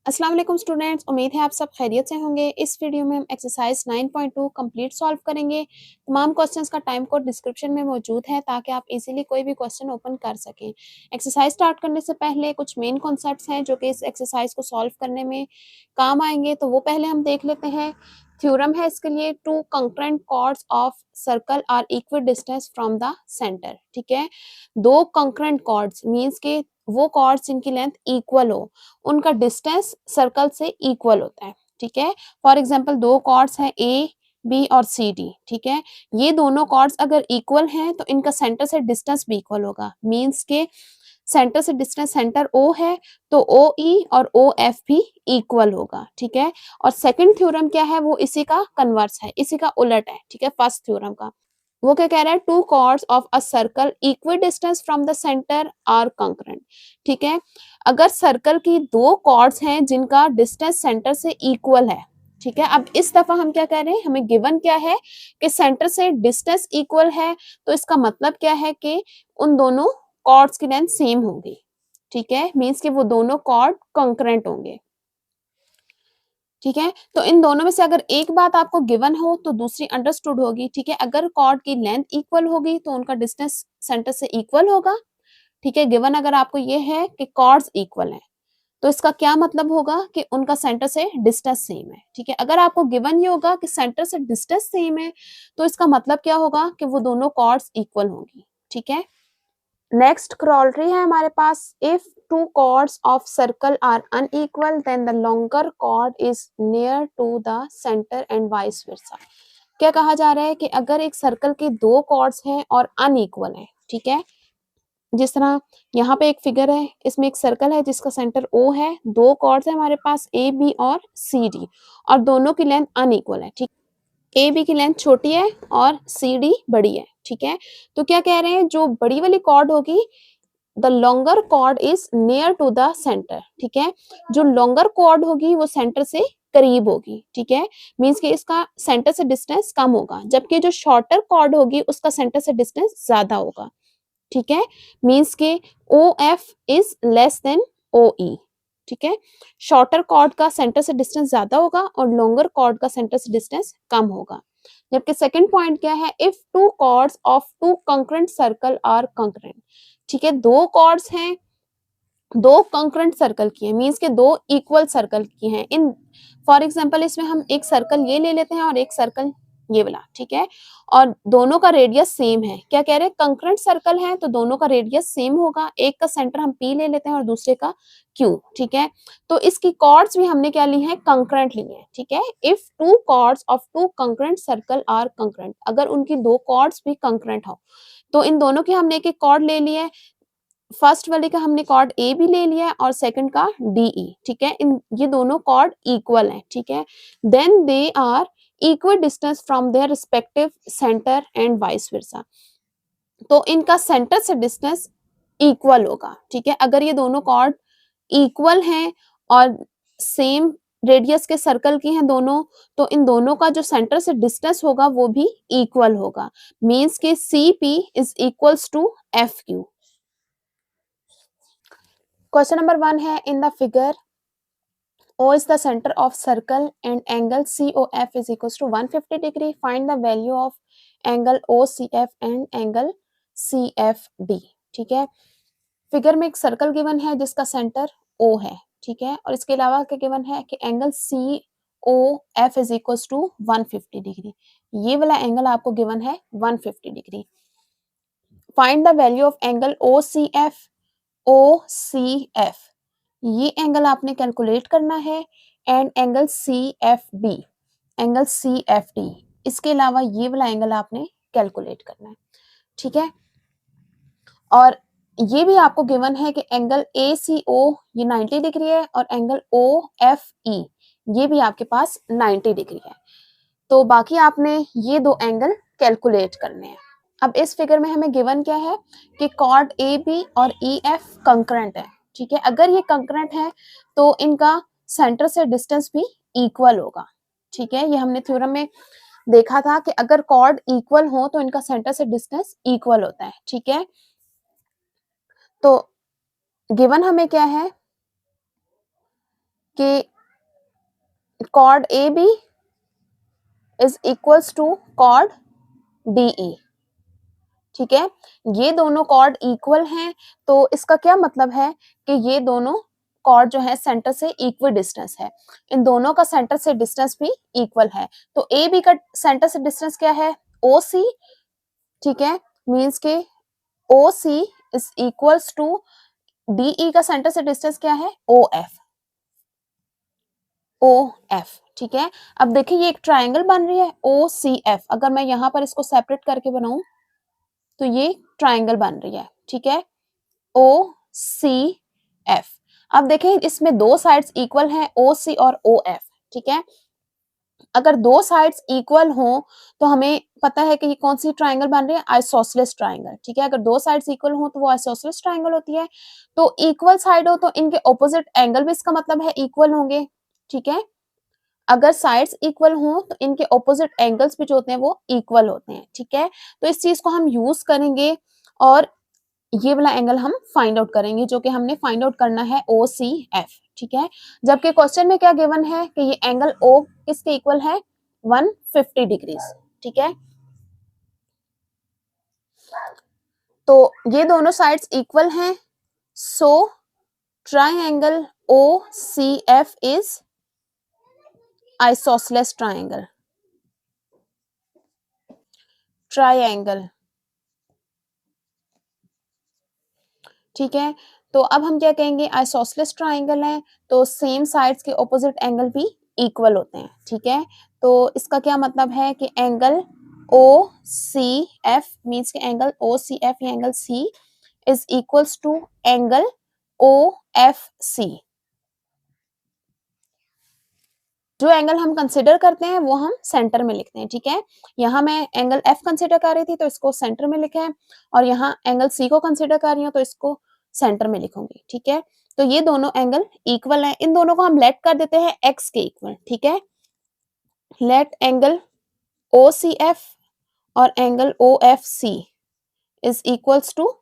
अस्सलाम वालेकुम स्टूडेंट्स, उम्मीद है आप सब खैरियत से होंगे। इस वीडियो में हम एक्सरसाइज 9.2 कंप्लीट सॉल्व करेंगे। तमाम क्वेश्चंस का टाइम कोड डिस्क्रिप्शन में मौजूद है ताकि आप इजीली कोई भी क्वेश्चन ओपन कर सकें। एक्सरसाइज स्टार्ट करने से पहले कुछ मेन कॉन्सेप्ट्स हैं जो कि इस एक्सरसाइज को सॉल्व करने में काम आएंगे, तो वो पहले हम देख लेते हैं। थ्योरम है इसके लिए, two concurrent chords of circle are equidistance from the centre. ठीक है, दो कंकरेंट कॉर्ड्स मीन्स के वो कॉर्ड्स जिनकी लेंथ इक्वल हो, उनका डिस्टेंस सर्कल से इक्वल होता है। ठीक है, फॉर एग्जांपल दो कॉर्ड्स हैं ए बी और सी डी। ठीक है, ये दोनों कॉर्ड्स अगर इक्वल हैं तो इनका सेंटर से डिस्टेंस भी इक्वल होगा। मींस के सेंटर से डिस्टेंस, सेंटर ओ है तो ओ ई और ओ एफ भी इक्वल होगा। ठीक है, और सेकंड थ्योरम क्या है, वो इसी का कन्वर्स है, इसी का उलट है। ठीक है, फर्स्ट थ्योरम का वो क्या कह रहा है, two chords of a circle equidistance from the centre are concurrent. ठीक है, अगर सर्कल की दो कॉर्ड्स हैं जिनका डिस्टेंस सेंटर से इक्वल है। ठीक है, अब इस दफा हम क्या कह रहे हैं, हमें गिवन क्या है कि सेंटर से डिस्टेंस इक्वल है, तो इसका मतलब क्या है कि उन दोनों कॉर्ड्स की लेंथ सेम होगी। ठीक है, मींस कि वो दोनों कॉर्ड कंकरेंट होंगे। ठीक है, तो इन दोनों में से अगर एक बात आपको गिवन हो तो दूसरी अंडरस्टूड होगी। ठीक है, अगर कॉर्ड की लेंथ इक्वल होगी तो उनका डिस्टेंस सेंटर से इक्वल होगा। ठीक है, गिवन अगर आपको ये है कि कॉर्ड्स इक्वल हैं तो इसका क्या मतलब होगा कि उनका सेंटर से डिस्टेंस सेम है। ठीक है, अगर आपको गिवन ये होगा कि सेंटर से डिस्टेंस सेम है तो इसका मतलब क्या होगा कि वो दोनों कॉर्ड्स इक्वल होंगी। ठीक है, नेक्स्ट क्रॉलरी है हमारे पास, if two chords of circle are unequal then the longer chord is near to the centre and vice versa. क्या कहा जा रहा है कि अगर एक सर्कल के दो कॉर्ड्स हैं और अनइक्वल हैं। ठीक है, जिस तरह यहाँ पे एक फिगर है, इसमें एक सर्कल है जिसका सेंटर O है, दो कॉर्ड्स है हमारे पास ए बी और सी डी, और दोनों की लेंथ अनइक्वल है। ठीक, ए बी की लेंथ छोटी है और सी डी बड़ी है। ठीक है, तो क्या कह रहे हैं, जो बड़ी वाली कॉर्ड होगी, the longer chord is near to the centre. ठीक है, जो लॉन्गर कॉर्ड होगी वो सेंटर से करीब होगी। ठीक है, मींस कि इसका सेंटर से डिस्टेंस कम होगा, जबकि जो शॉर्टर कॉर्ड होगी उसका सेंटर से डिस्टेंस ज्यादा होगा। ठीक है, मींस के O F is less than O E. ठीक है, शॉर्टर कॉर्ड का सेंटर से डिस्टेंस ज्यादा होगा और लॉन्गर कॉर्ड का सेंटर से डिस्टेंस कम होगा। जबकि सेकंड पॉइंट क्या है, if two chords of two concurrent circle are concurrent. ठीक है, दो कॉर्ड्स हैं, दो कंकरेंट सर्कल की है, मींस के दो इक्वल सर्कल की हैं। इन फॉर एग्जांपल इसमें हम एक सर्कल ये ले लेते हैं और एक सर्कल ये वाला। ठीक है, और दोनों का रेडियस सेम है। क्या कह रहे हैं, कंकरेंट सर्कल है तो दोनों का रेडियस सेम होगा। एक का सेंटर हम P ले लेते हैं और दूसरे का Q। ठीक है, तो इसकी कॉर्ड्स भी हमने क्या ली है, कंकरेंट ली है। ठीक है, if two chords of two concurrent circle are concurrent, अगर उनकी दो कॉर्ड्स भी कंकरेंट हो तो इन दोनों की हमने एक एक कॉर्ड ले लिया है। फर्स्ट वाले का हमने कॉर्ड ए भी ले लिया है और सेकंड का डी ई। ठीक है, इन ये दोनों कॉर्ड इक्वल हैं। ठीक है, then they are equal distance from their respective centre and vice versa, तो इनका सेंटर से डिस्टेंस इक्वल होगा। ठीक है, अगर ये दोनों कॉर्ड इक्वल हैं और सेम रेडियस के सर्कल की हैं दोनों, तो इन दोनों का जो सेंटर से डिस्टेंस होगा वो भी इक्वल होगा। मींस के C P is equals to F Q. Question number 1 है, in the figure O is the center of circle and angle COF is equals to 150 degree. Find the value of angle OCF and angle CFD. ठीक है, figure में एक circle given है जिसका centre O है। ठीक है, और इसके अलावा क्या गिवन है कि angle COF is equals to 150 degree. ये वाला एंगल आपको गिवन है 150 degree. Find the value of angle OCF, ये एंगल आपने कैलकुलेट करना है, and angle CFD, angle CFD, इसके अलावा ये वाला एंगल आपने कैलकुलेट करना है। ठीक है, और ये भी आपको गिवन है कि एंगल ACO ये 90 डिग्री है और एंगल OFE ये भी आपके पास 90 डिग्री है। तो बाकी आपने ये दो एंगल कैलकुलेट करने हैं। अब इस फिगर में हमें गिवन क्या है कि कॉर्ड AB और EF कंकरेंट है। ठीक है, अगर ये कंकरेंट है तो इनका सेंटर से डिस्टेंस भी इक्वल होगा। ठीक है, ये हमने थ्योरम में देखा था कि अगर कॉर्ड इक्वल हो तो इनका सेंटर से डिस्टेंस इक्वल होता है। ठीक है, तो गिवन हमें क्या है कि chord A B is equals to chord D E. ठीक है, ये दोनों कॉर्ड इक्वल हैं, तो इसका क्या मतलब है कि ये दोनों कॉर्ड जो है सेंटर से इक्वल डिस्टेंस है, इन दोनों का सेंटर से डिस्टेंस भी इक्वल है। तो ए बी का सेंटर से डिस्टेंस क्या है, ओ सी। ठीक है, मीन्स के O C is equals to D E का सेंटर से डिस्टेंस क्या है, ओ एफ। O F. ठीक है, अब देखिए ये एक ट्राइंगल बन रही है ओ सी एफ। अगर मैं यहां पर इसको सेपरेट करके बनाऊं तो ये ट्राइंगल बन रही है। ठीक है, ओ सी एफ। अब देखें इसमें दो साइड्स इक्वल हैं, ओ सी और ओ एफ। ठीक है, अगर दो साइड्स इक्वल हो तो हमें पता है कि ये कौन सी ट्राइंगल बन रही है, आइसोसेलेस ट्राइंगल। ठीक है, अगर दो साइड्स इक्वल हो तो वो आइसोसेलेस ट्राइंगल होती है। तो इक्वल साइड हो तो इनके ऑपोजिट एंगल भी इसका मतलब है इक्वल होंगे। ठीक है, अगर साइड्स इक्वल हो तो इनके ऑपोजिट एंगल्स भी जो होते हैं वो इक्वल होते हैं। ठीक है, तो इस चीज को हम यूज करेंगे और ये वाला एंगल हम फाइंड आउट करेंगे, जो कि हमने फाइंड आउट करना है ओ सी एफ। ठीक है, जबकि क्वेश्चन में क्या गिवन है कि ये एंगल ओ किसके इक्वल है, 150 डिग्रीज। ठीक है, तो ये दोनों साइड्स इक्वल हैं, so triangle O C F is isosceles triangle. Triangle. ठीक है, तो अब हम क्या कहेंगे, आइसोसेलेस ट्राइंगल है तो सेम साइड्स के ऑपोजिट एंगल भी इक्वल होते हैं। ठीक है, तो इसका क्या मतलब है कि angle O C F means के एंगल ओ सी एफ या angle C is equals to angle O F C. जो एंगल हम कंसिडर करते हैं वो हम सेंटर में लिखते हैं। ठीक है, यहाँ मैं एंगल एफ कंसिडर कर रही थी तो इसको सेंटर में लिखा है, और यहाँ एंगल सी को कंसिडर कर रही हूँ तो इसको सेंटर में लिखूंगी। ठीक है, तो ये दोनों एंगल इक्वल है, इन दोनों को हम लेट कर देते हैं एक्स के इक्वल। ठीक है, let angle O C F और angle O F C is equals to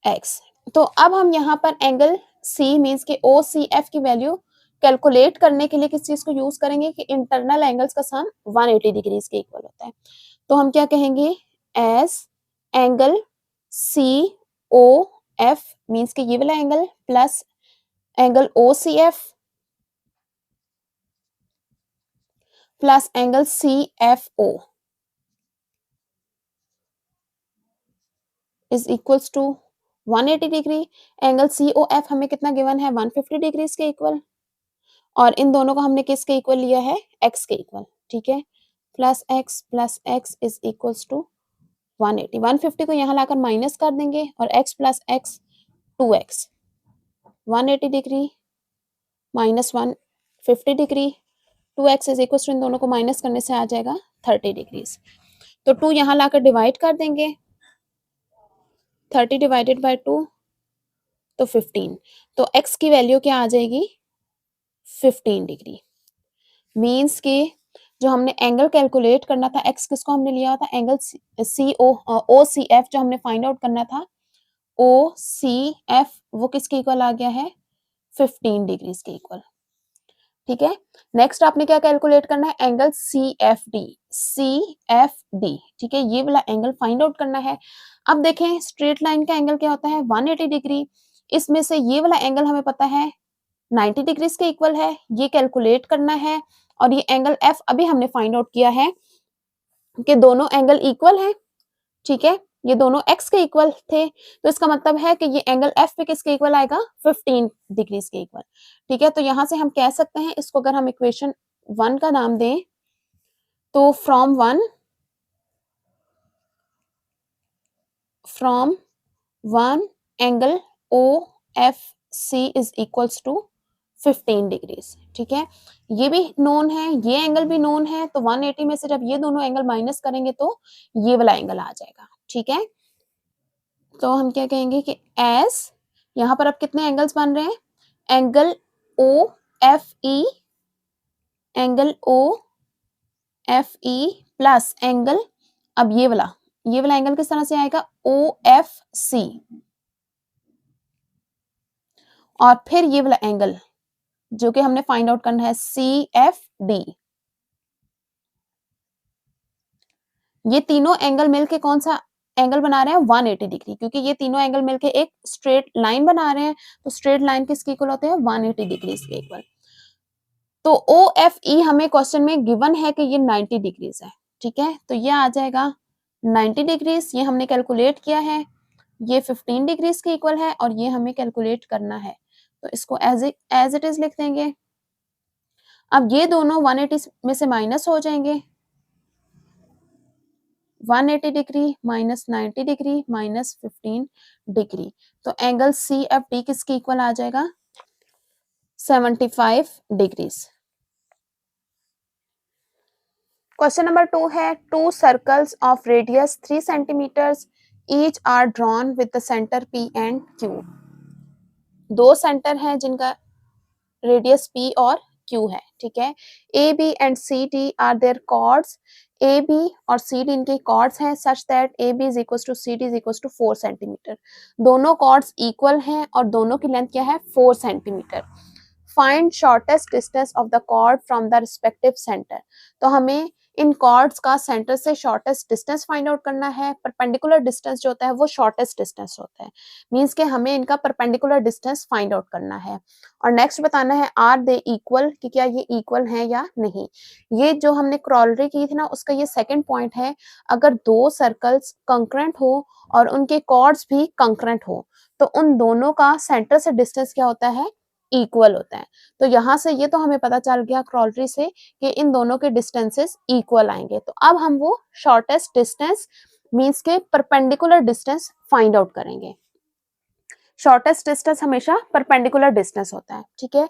X. तो अब हम यहाँ पर एंगल सी मीन्स के ओ सी एफ की वैल्यू कैलकुलेट करने के लिए किस चीज को यूज करेंगे कि इंटरनल एंगल्स का सम 180 डिग्रीज के इक्वल होता है। तो हम क्या कहेंगे, as angle C O F means के ये वाला angle plus angle O C F plus angle C F O is equals to 180 degree. Angle C O F हमें कितना गिवन है, 150 डिग्रीज के इक्वल, और इन दोनों को हमने किसके इक्वल लिया है, एक्स के इक्वल। ठीक है, plus x is equals to 180। 150 को यहाँ लाकर माइनस कर देंगे और x plus X 2x, 180 degree minus 150 degree, 2x is equals to इन दोनों को माइनस करने से आ जाएगा 30 डिग्रीज। तो 2 यहाँ लाकर डिवाइड कर देंगे, 30 डिवाइडेड बाय 2 तो 15। तो x की वैल्यू क्या आ जाएगी, 15 डिग्री। मीन्स के जो हमने एंगल कैलकुलेट करना था, एक्स किसको हमने लिया था, एंगल सी ओ सी एफ जो हमने फाइंड आउट करना था, ओ सी एफ वो किसके इक्वल आ गया है, 15 डिग्रीज के इक्वल। ठीक है, नेक्स्ट आपने क्या कैलकुलेट करना है, angle C F D. C F D, ठीक है, ये वाला एंगल फाइंड आउट करना है। अब देखें स्ट्रेट लाइन का एंगल क्या होता है, 180 डिग्री। इसमें से ये वाला एंगल हमें पता है 90 डिग्रीज के इक्वल है, ये कैलकुलेट करना है। और ये एंगल एफ अभी हमने फाइंड आउट किया है कि दोनों एंगल इक्वल हैं। ठीक है, ये दोनों x के इक्वल थे, तो इसका मतलब है कि ये एंगल f पे किसके इक्वल आएगा, 15 डिग्रीज के इक्वल। ठीक है, तो यहां से हम कह सकते हैं इसको, अगर हम इक्वेशन 1 का नाम दें तो from one angle O F C is equals to 15 degrees. ठीक है, ये भी नोन है, ये एंगल भी नोन है, तो 180 में से जब ये दोनों एंगल माइनस करेंगे तो ये वाला एंगल आ जाएगा। ठीक है, तो हम क्या कहेंगे कि एस, यहां पर अब कितने एंगल्स बन रहे हैं, angle O F E, angle O F E plus angle, अब ये वाला एंगल किस तरह से आएगा, ओ एफ सी, और फिर ये वाला एंगल जो कि हमने फाइंड आउट करना है CFD। ये तीनों एंगल मिलके कौन सा एंगल बना रहे हैं 180 डिग्री, क्योंकि ये तीनों एंगल मिलके एक स्ट्रेट लाइन बना रहे हैं, तो स्ट्रेट लाइन किसके इक्वल होते हैं 180 डिग्री के इक्वल। तो OFE हमें क्वेश्चन में गिवन है कि ये 90 डिग्रीज है, ठीक है, तो ये आ जाएगा 90 डिग्रीज, ये हमने कैलकुलेट किया है, ये 15 डिग्रीज के इक्वल है और ये हमें कैलकुलेट करना है, तो इसको एज इट इज लिख देंगे। अब ये दोनों 180 में से माइनस हो जाएंगे, 180 degree minus 90 degree minus 15 degree, तो एंगल CFD किसके इक्वल आ जाएगा 75 डिग्रीज। क्वेश्चन नंबर 2 है, two circles of radius 3 centimetres each are drawn with the centre P and Q। दो सेंटर हैं जिनका रेडियस P और Q है, ठीक है। AB and CD are their chords, AB और CD इनके कॉर्ड्स हैं such that AB is equal to CD is equal to 4 centimetre. दोनों कॉर्ड्स इक्वल हैं और दोनों की लेंथ क्या है 4 centimetre. Find shortest distance of the chord from the respective centre. तो हमें इन कॉर्ड्स का सेंटर से शॉर्टेस्ट डिस्टेंस फाइंड आउट करना है। परपेंडिकुलर डिस्टेंस जो होता है वो शॉर्टेस्ट डिस्टेंस होता है, मींस के हमें इनका परपेंडिकुलर डिस्टेंस फाइंड आउट करना है। और नेक्स्ट बताना है आर दे इक्वल, कि क्या ये इक्वल है या नहीं। ये जो हमने क्रॉलरी की थी ना उसका ये सेकंड पॉइंट है, अगर दो सर्कल्स कंकरेंट हो और उनके कॉर्ड्स भी कंकरेंट हो तो उन दोनों का सेंटर से डिस्टेंस क्या होता है इक्वल होता है। तो यहां से ये तो हमें पता चल गया क्रॉलरी से कि इन दोनों के डिस्टेंसेस इक्वल आएंगे। तो अब हम वो शॉर्टेस्ट डिस्टेंस मींस के परपेंडिकुलर डिस्टेंस फाइंड आउट करेंगे। शॉर्टेस्ट डिस्टेंस हमेशा परपेंडिकुलर डिस्टेंस होता है, ठीक है।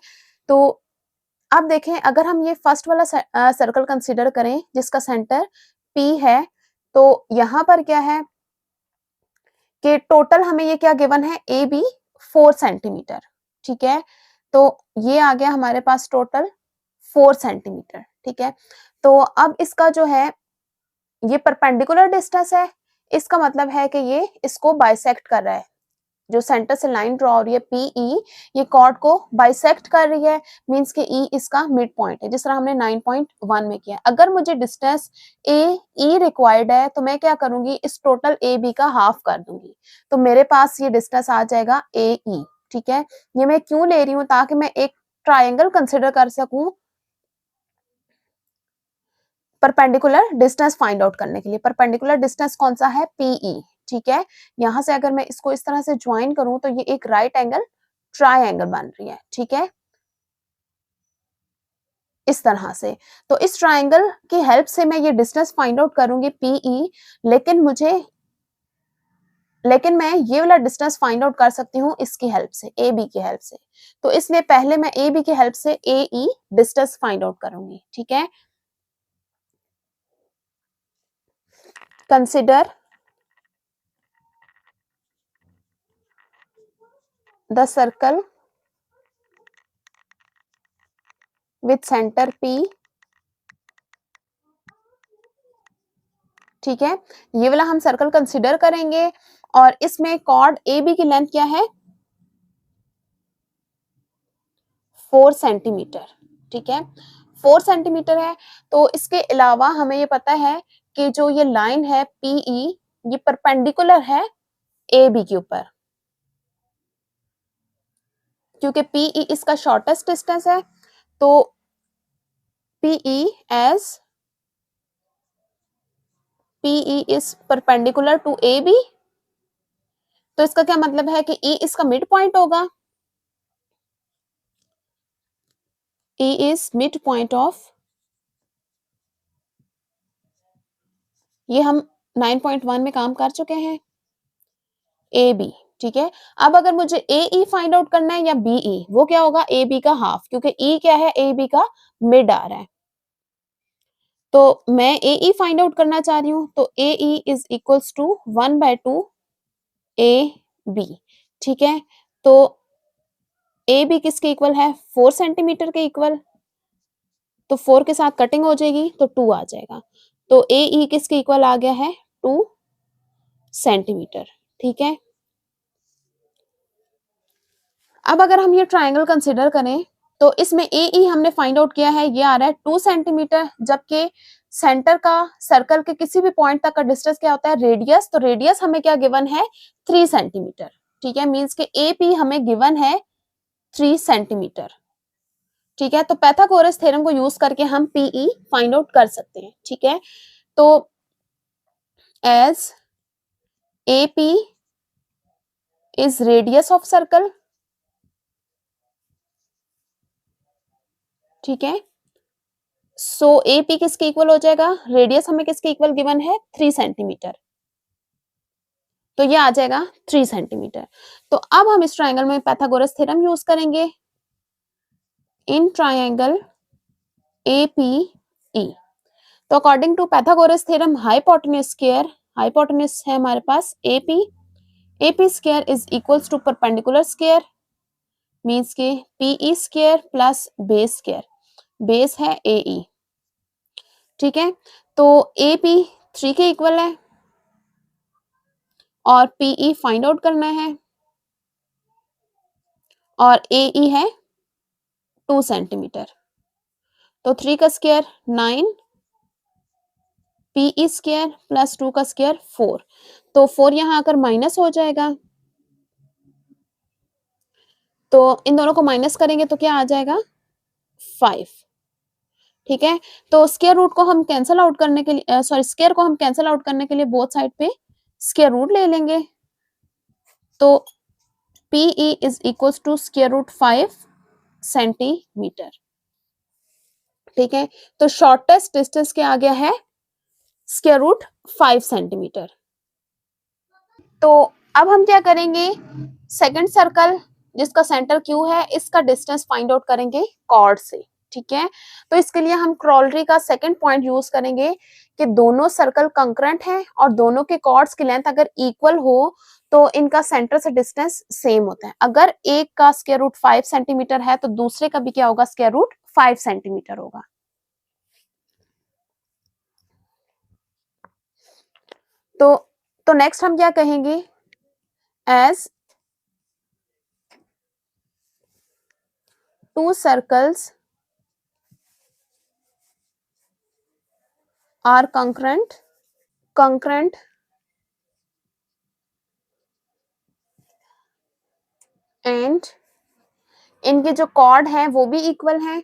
तो अब देखें, अगर हम ये फर्स्ट वाला सर्कल कंसीडर करें जिसका सेंटर P है, तो यहां पर क्या है कि टोटल हमें ये क्या गिवन है AB 4 सेंटीमीटर, ठीक है। तो ये आ गया हमारे पास टोटल 4 सेंटीमीटर, ठीक है। तो अब इसका जो है ये परपेंडिकुलर डिस्टेंस है, इसका मतलब है कि ये इसको बाइसेक्ट कर रहा है। जो सेंटर से लाइन ड्रॉ हो रही है PE, ये कॉर्ड को बाइसेक्ट कर रही है, मींस के E इसका मिड पॉइंट है, जिस तरह हमने 9.1 में किया। अगर मुझे डिस्टेंस AE रिक्वायर्ड है तो मैं क्या करूंगी, इस टोटल AB का हाफ कर दूंगी, तो मेरे पास ये डिस्टेंस आ जाएगा AE, ठीक है। ये मैं क्यों ले रही हूँ, ताकि मैं एक ट्राइंगल कंसिडर कर सकूं परपेंडिकुलर डिस्टेंस फाइंड आउट करने के लिए। परपेंडिकुलर डिस्टेंस कौन सा है PE, ठीक है। यहां से अगर मैं इसको इस तरह से ज्वाइन करूं तो ये एक राइट एंगल ट्राइंगल बन रही है, ठीक है, इस तरह से। तो इस ट्राइंगल की हेल्प से मैं ये डिस्टेंस फाइंड आउट करूंगी PE, लेकिन मैं ये वाला डिस्टेंस फाइंड आउट कर सकती हूँ इसकी हेल्प से, AB की हेल्प से। तो इसलिए पहले मैं AB की हेल्प से AE डिस्टेंस फाइंड आउट करूंगी, ठीक है। Consider the circle with centre P, ठीक है। ये वाला हम सर्कल कंसिडर करेंगे और इसमें कॉर्ड AB की लेंथ क्या है 4 सेंटीमीटर, ठीक है, 4 सेंटीमीटर है। तो इसके अलावा हमें ये पता है कि जो ये लाइन है PE ये परपेंडिकुलर है AB के ऊपर, क्योंकि PE इसका शॉर्टेस्ट डिस्टेंस है। तो PE is perpendicular to AB, तो इसका क्या मतलब है कि E इसका मिड पॉइंट होगा, E is mid point of, ये हम 9.1 में काम कर चुके हैं AB, ठीक है। अब अगर मुझे AE फाइंड आउट करना है या BE, वो क्या होगा AB का हाफ, क्योंकि E क्या है AB का मिड आ रहा है। तो मैं AE फाइंड आउट करना चाह रही हूं, तो AE is equals to 1/2 AB, ठीक है। तो AB किसके इक्वल है 4 सेंटीमीटर के इक्वल, तो 4 के साथ कटिंग हो जाएगी तो 2 आ जाएगा। तो AE किसके इक्वल आ गया है 2 सेंटीमीटर, ठीक है। अब अगर हम ये ट्राइंगल कंसिडर करें तो इसमें ए ई हमने फाइंड आउट किया है, ये आ रहा है 2 सेंटीमीटर, जबकि सेंटर का सर्कल के किसी भी पॉइंट तक का डिस्टेंस क्या होता है, रेडियस। तो रेडियस हमें क्या गिवन है, 3 सेंटीमीटर। ठीक है, मींस के ए पी हमें गिवन है 3 सेंटीमीटर। ठीक है, तो पाइथागोरस थ्योरम को यूज करके हम पीई फाइंड आउट कर सकते हैं। ठीक है, तो as A P is radius of circle, ठीक है, सो ए पी किसके इक्वल हो जाएगा, रेडियस हमें किसके इक्वल गिवन है, 3 सेंटीमीटर, तो ये आ जाएगा 3 सेंटीमीटर। तो अब हम इस ट्रायंगल में पाइथागोरस थ्योरम यूज करेंगे। In triangle A P E, तो according to Pythagoras theorem hypotenuse square, hypotenuse है हमारे पास A P square is equals to perpendicular square, means के P E square plus base square, base है A ई। ठीक है, तो ए पी 3 के इक्वल है और पीई फाइंड आउट करना है, और ए ई है 2 सेंटीमीटर, तो 3 का स्क्वायर 9, पीई स्क्वायर प्लस 2 का स्क्वायर 4, तो 4 यहां आकर माइनस हो जाएगा, तो इन दोनों को माइनस करेंगे तो क्या आ जाएगा, 5। ठीक है, तो स्क्वायर रूट को हम कैंसल आउट करने के लिए, सॉरी स्क्वायर को हम कैंसल आउट करने के लिए बोथ साइड पे स्क्वायर रूट ले लेंगे, तो P E is equals to square root 5 centimetre. ठीक है, तो शॉर्टेस्ट डिस्टेंस क्या आ गया है, स्क्वायर रूट 5 सेंटीमीटर। तो अब हम क्या करेंगे, सेकंड सर्कल जिसका सेंटर क्यू है, इसका डिस्टेंस फाइंड आउट करेंगे कॉर्ड से। ठीक है, तो इसके लिए हम क्रॉलरी का सेकंड पॉइंट यूज करेंगे कि दोनों सर्कल कंकरेंट हैं और दोनों के कॉर्ड्स की लेंथ अगर इक्वल हो तो इनका सेंटर से डिस्टेंस सेम होता है। अगर एक का स्क्वायर रूट 5 सेंटीमीटर है तो दूसरे का भी क्या होगा, स्क्वायर रूट 5 सेंटीमीटर होगा। तो नेक्स्ट हम क्या कहेंगे, as 2 circles are concurrent and इनके जो कॉर्ड है वो भी इक्वल है,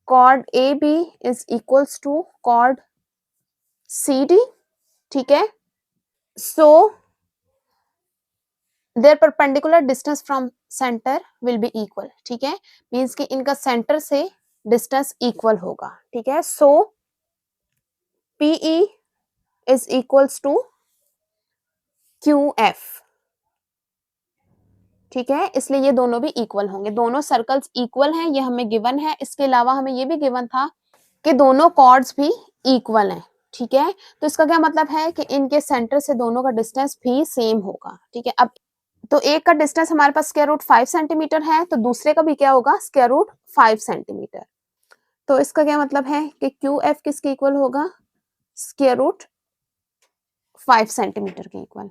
chord A B is equals to chord C D. ठीक है, so their perpendicular distance from centre will be equal. ठीक है, मींस कि इनका सेंटर से डिस्टेंस इक्वल होगा। ठीक है, so P E is equals to Q F. ठीक है, इसलिए ये दोनों भी इक्वल होंगे, दोनों सर्कल्स इक्वल हैं, ये हमें गिवन है। इसके अलावा हमें ये भी गिवन था कि दोनों कॉर्ड्स भी इक्वल हैं। ठीक है, तो इसका क्या मतलब है कि इनके सेंटर से दोनों का डिस्टेंस भी सेम होगा। ठीक है, अब तो एक का डिस्टेंस हमारे पास स्क्वायर रूट 5 सेंटीमीटर है, तो दूसरे का भी क्या होगा, स्क्वायर रूट 5 सेंटीमीटर। तो इसका क्या मतलब है कि क्यू एफ किसके इक्वल होगा, स्क्वायर रूट 5 सेंटीमीटर के इक्वल।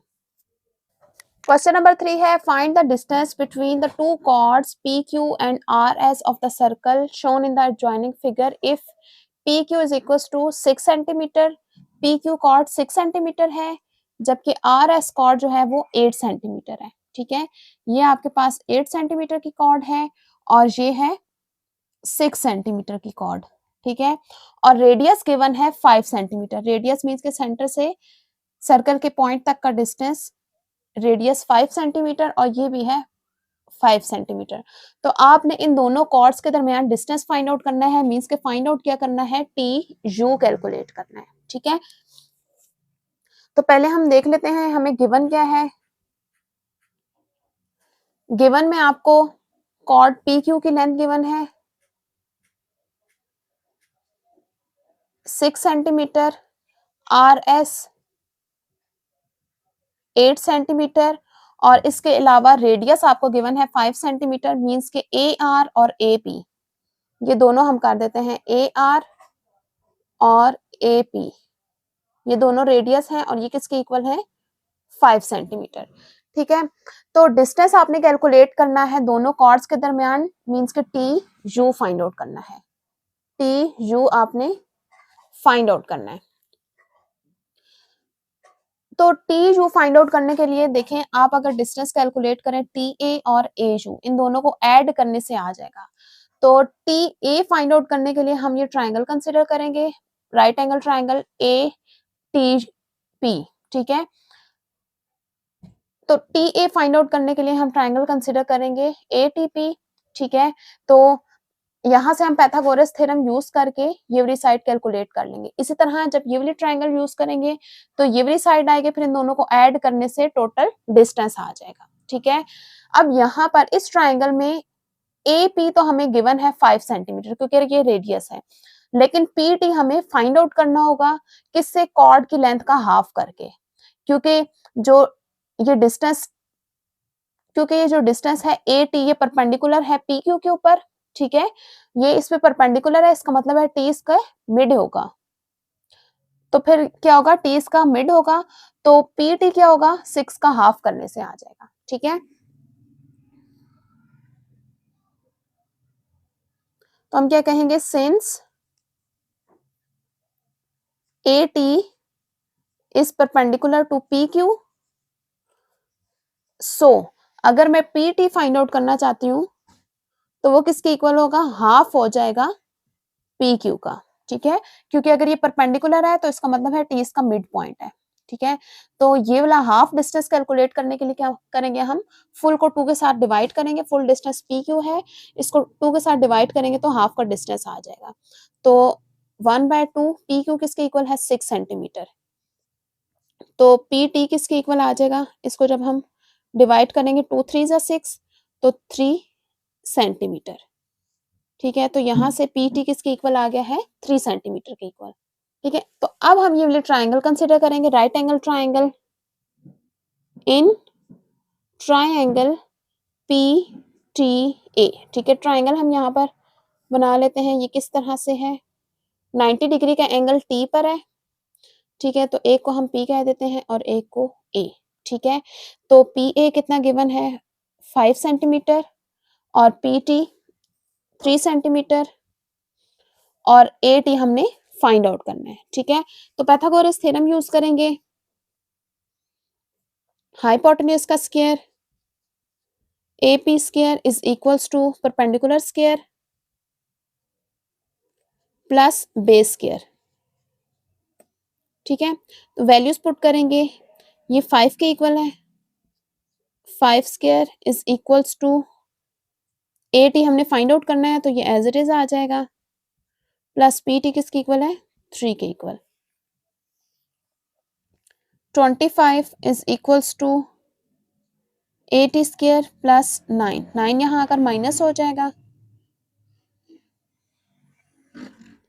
क्वेश्चन नंबर 3 है, find the distance between the two chords P Q and R S of the circle shown in the adjoining figure if P Q is equal to 6 centimetre, P Q chord 6 centimetre है, जबकि R S cord जो है वो 8 centimetre है। ठीक है, ये आपके पास 8 सेंटीमीटर की कॉर्ड है और ये है 6 सेंटीमीटर की कॉर्ड। ठीक है, और रेडियस गिवन है 5 सेंटीमीटर, रेडियस मीन्स के सेंटर से सर्कल के पॉइंट तक का डिस्टेंस, रेडियस 5 सेंटीमीटर और ये भी है 5 सेंटीमीटर। तो आपने इन दोनों कॉर्ड्स के दरमियान डिस्टेंस फाइंड आउट करना है, मींस के फाइंड आउट क्या करना है, टी यू कैलकुलेट करना है। ठीक है, तो पहले हम देख लेते हैं हमें गिवन क्या है। गिवन में आपको कॉर्ड पी क्यू की लेंथ गिवन है 6 सेंटीमीटर, आर एस 8 सेंटीमीटर और इसके अलावा रेडियस आपको गिवन है 5 सेंटीमीटर, मींस के ए आर और ए पी, ये दोनों हम कर देते हैं ए आर और ए पी, ये दोनों रेडियस हैं और ये किसके इक्वल है, 5 सेंटीमीटर। ठीक है। तो डिस्टेंस आपने कैलकुलेट करना है दोनों कॉर्ड्स के दरमियान, मींस के टी यू फाइंड आउट करना है, टी यू आपने फाइंड आउट करना है। तो टी यू फाइंड आउट करने के लिए देखें, आप अगर डिस्टेंस कैलकुलेट करें टी ए और ए यू, इन दोनों को ऐड करने से आ जाएगा। तो टी ए फाइंड आउट करने के लिए हम ये ट्राइंगल कंसिडर करेंगे, right angle triangle A T P, ठीक है। तो टी ए फाइंड आउट करने के लिए हम ट्राइंगल कंसिडर करेंगे ए टी पी, ठीक है। तो यहां से हम पाइथागोरस थ्योरम यूज करके ये वाली साइड कैलकुलेट कर लेंगे। इसी तरह जब ये वाली ट्राइंगल यूज करेंगे तो ये वाली साइड आएगी, फिर इन दोनों को ऐड करने से टोटल डिस्टेंस आ जाएगा, ठीक है। अब यहाँ पर इस ट्राइंगल में ए पी तो हमें गिवन है 5 सेंटीमीटर क्योंकि ये रेडियस है, लेकिन पी टी हमें फाइंड आउट करना होगा किससे, कॉर्ड की लेंथ का हाफ करके, क्योंकि जो ये डिस्टेंस है ए टी ये परपेंडिकुलर है पी क्यू के ऊपर, ठीक है। ये इस पे परपेंडिकुलर है, इसका मतलब है टी इसका मिड होगा। तो फिर क्या होगा, टी इसका मिड होगा, तो पी टी क्या होगा, 6 का हाफ करने से आ जाएगा, ठीक है। तो हम क्या कहेंगे, since A T is perpendicular to P Q, so अगर मैं पी टी फाइंड आउट करना चाहती हूँ तो वो किसके इक्वल होगा, हाफ हो जाएगा पी क्यू का, ठीक है। क्योंकि अगर ये परपेंडिकुलर है तो इसका मतलब है टी इसका मिड पॉइंट है, ठीक है। तो ये वाला हाफ डिस्टेंस कैलकुलेट करने के लिए क्या करेंगे, हम फुल को 2 के साथ डिवाइड करेंगे, फुल डिस्टेंस पी क्यू है, इसको 2 के साथ डिवाइड करेंगे तो हाफ का डिस्टेंस आ जाएगा। तो 1/2 पी क्यू किसके इक्वल है, 6 सेंटीमीटर। तो पी टी किसके इक्वल आ जाएगा, इसको जब हम डिवाइड करेंगे 2 3 जा 6 तो 3 सेंटीमीटर, ठीक है। तो यहाँ से पी टी किसके इक्वल आ गया है, 3 सेंटीमीटर के इक्वल, ठीक है। तो अब हम ये वाले ट्राइंगल कंसिडर करेंगे, right angle triangle in triangle P T A, ठीक है। ट्राइंगल हम यहाँ पर बना लेते हैं, ये किस तरह से है, 90 डिग्री का एंगल टी पर है, ठीक है। तो एक को हम पी कह देते हैं और एक को ए, ठीक है। तो पी ए कितना गिवन है, 5 सेंटीमीटर, और पी टी 3 सेंटीमीटर, और ए टी हमने फाइंड आउट करना है, ठीक है। तो पाइथागोरस थ्योरम यूज करेंगे, हाइपोटेन्यूज का square A P square is equals to perpendicular square plus base square, ठीक है। तो वैल्यूज पुट करेंगे, ये 5 के इक्वल है, 5 square is equals to A T हमने फाइंड आउट करना है तो ये एज इट इज आ जाएगा, प्लस पी टी किसके इक्वल है, 3 के equal. 25 is equals to A T square plus 9 यहाँ आकर माइनस हो जाएगा,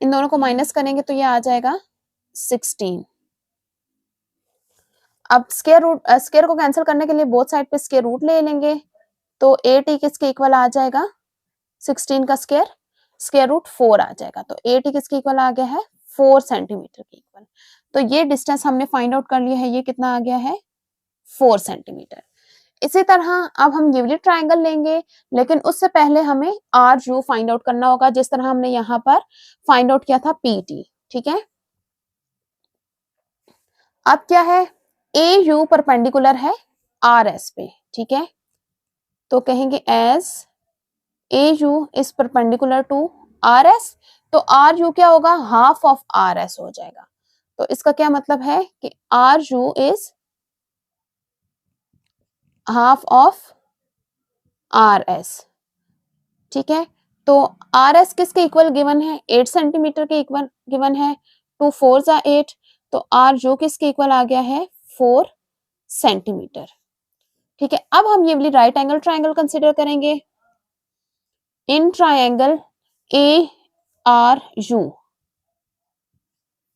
इन दोनों को माइनस करेंगे तो ये आ जाएगा 16। अब स्क्वायर को कैंसिल करने के लिए बोथ साइड पे स्क्वायर रूट ले लेंगे, तो ए टी किसके इक्वल आ जाएगा, 16 का स्क्वायर रूट 4 आ जाएगा। तो ए टी किसके इक्वल आ गया है, 4 सेंटीमीटर के इक्वल। तो ये डिस्टेंस हमने फाइंड आउट कर लिया है, ये कितना आ गया है, 4 सेंटीमीटर। इसी तरह अब हम ये वाली ट्राइंगल लेंगे, लेकिन उससे पहले हमें आर यू फाइंड आउट करना होगा, जिस तरह हमने यहाँ पर फाइंड आउट किया था पी टी, ठीक है। अब क्या है, ए यू परपेंडिकुलर है आर एस पे, ठीक है। तो कहेंगे as A U is perpendicular to R S, तो आर यू क्या होगा, हाफ ऑफ आर एस हो जाएगा। तो इसका क्या मतलब है कि R U is half of R S, ठीक है। तो आर एस किसके इक्वल गिवन है, 8 सेंटीमीटर के इक्वल गिवन है, 2 4 जा 8, तो आर यू किसके इक्वल आ गया है, 4 सेंटीमीटर, ठीक है। अब हम ये वाली राइट एंगल ट्राइंगल कंसिडर करेंगे, in triangle A R you,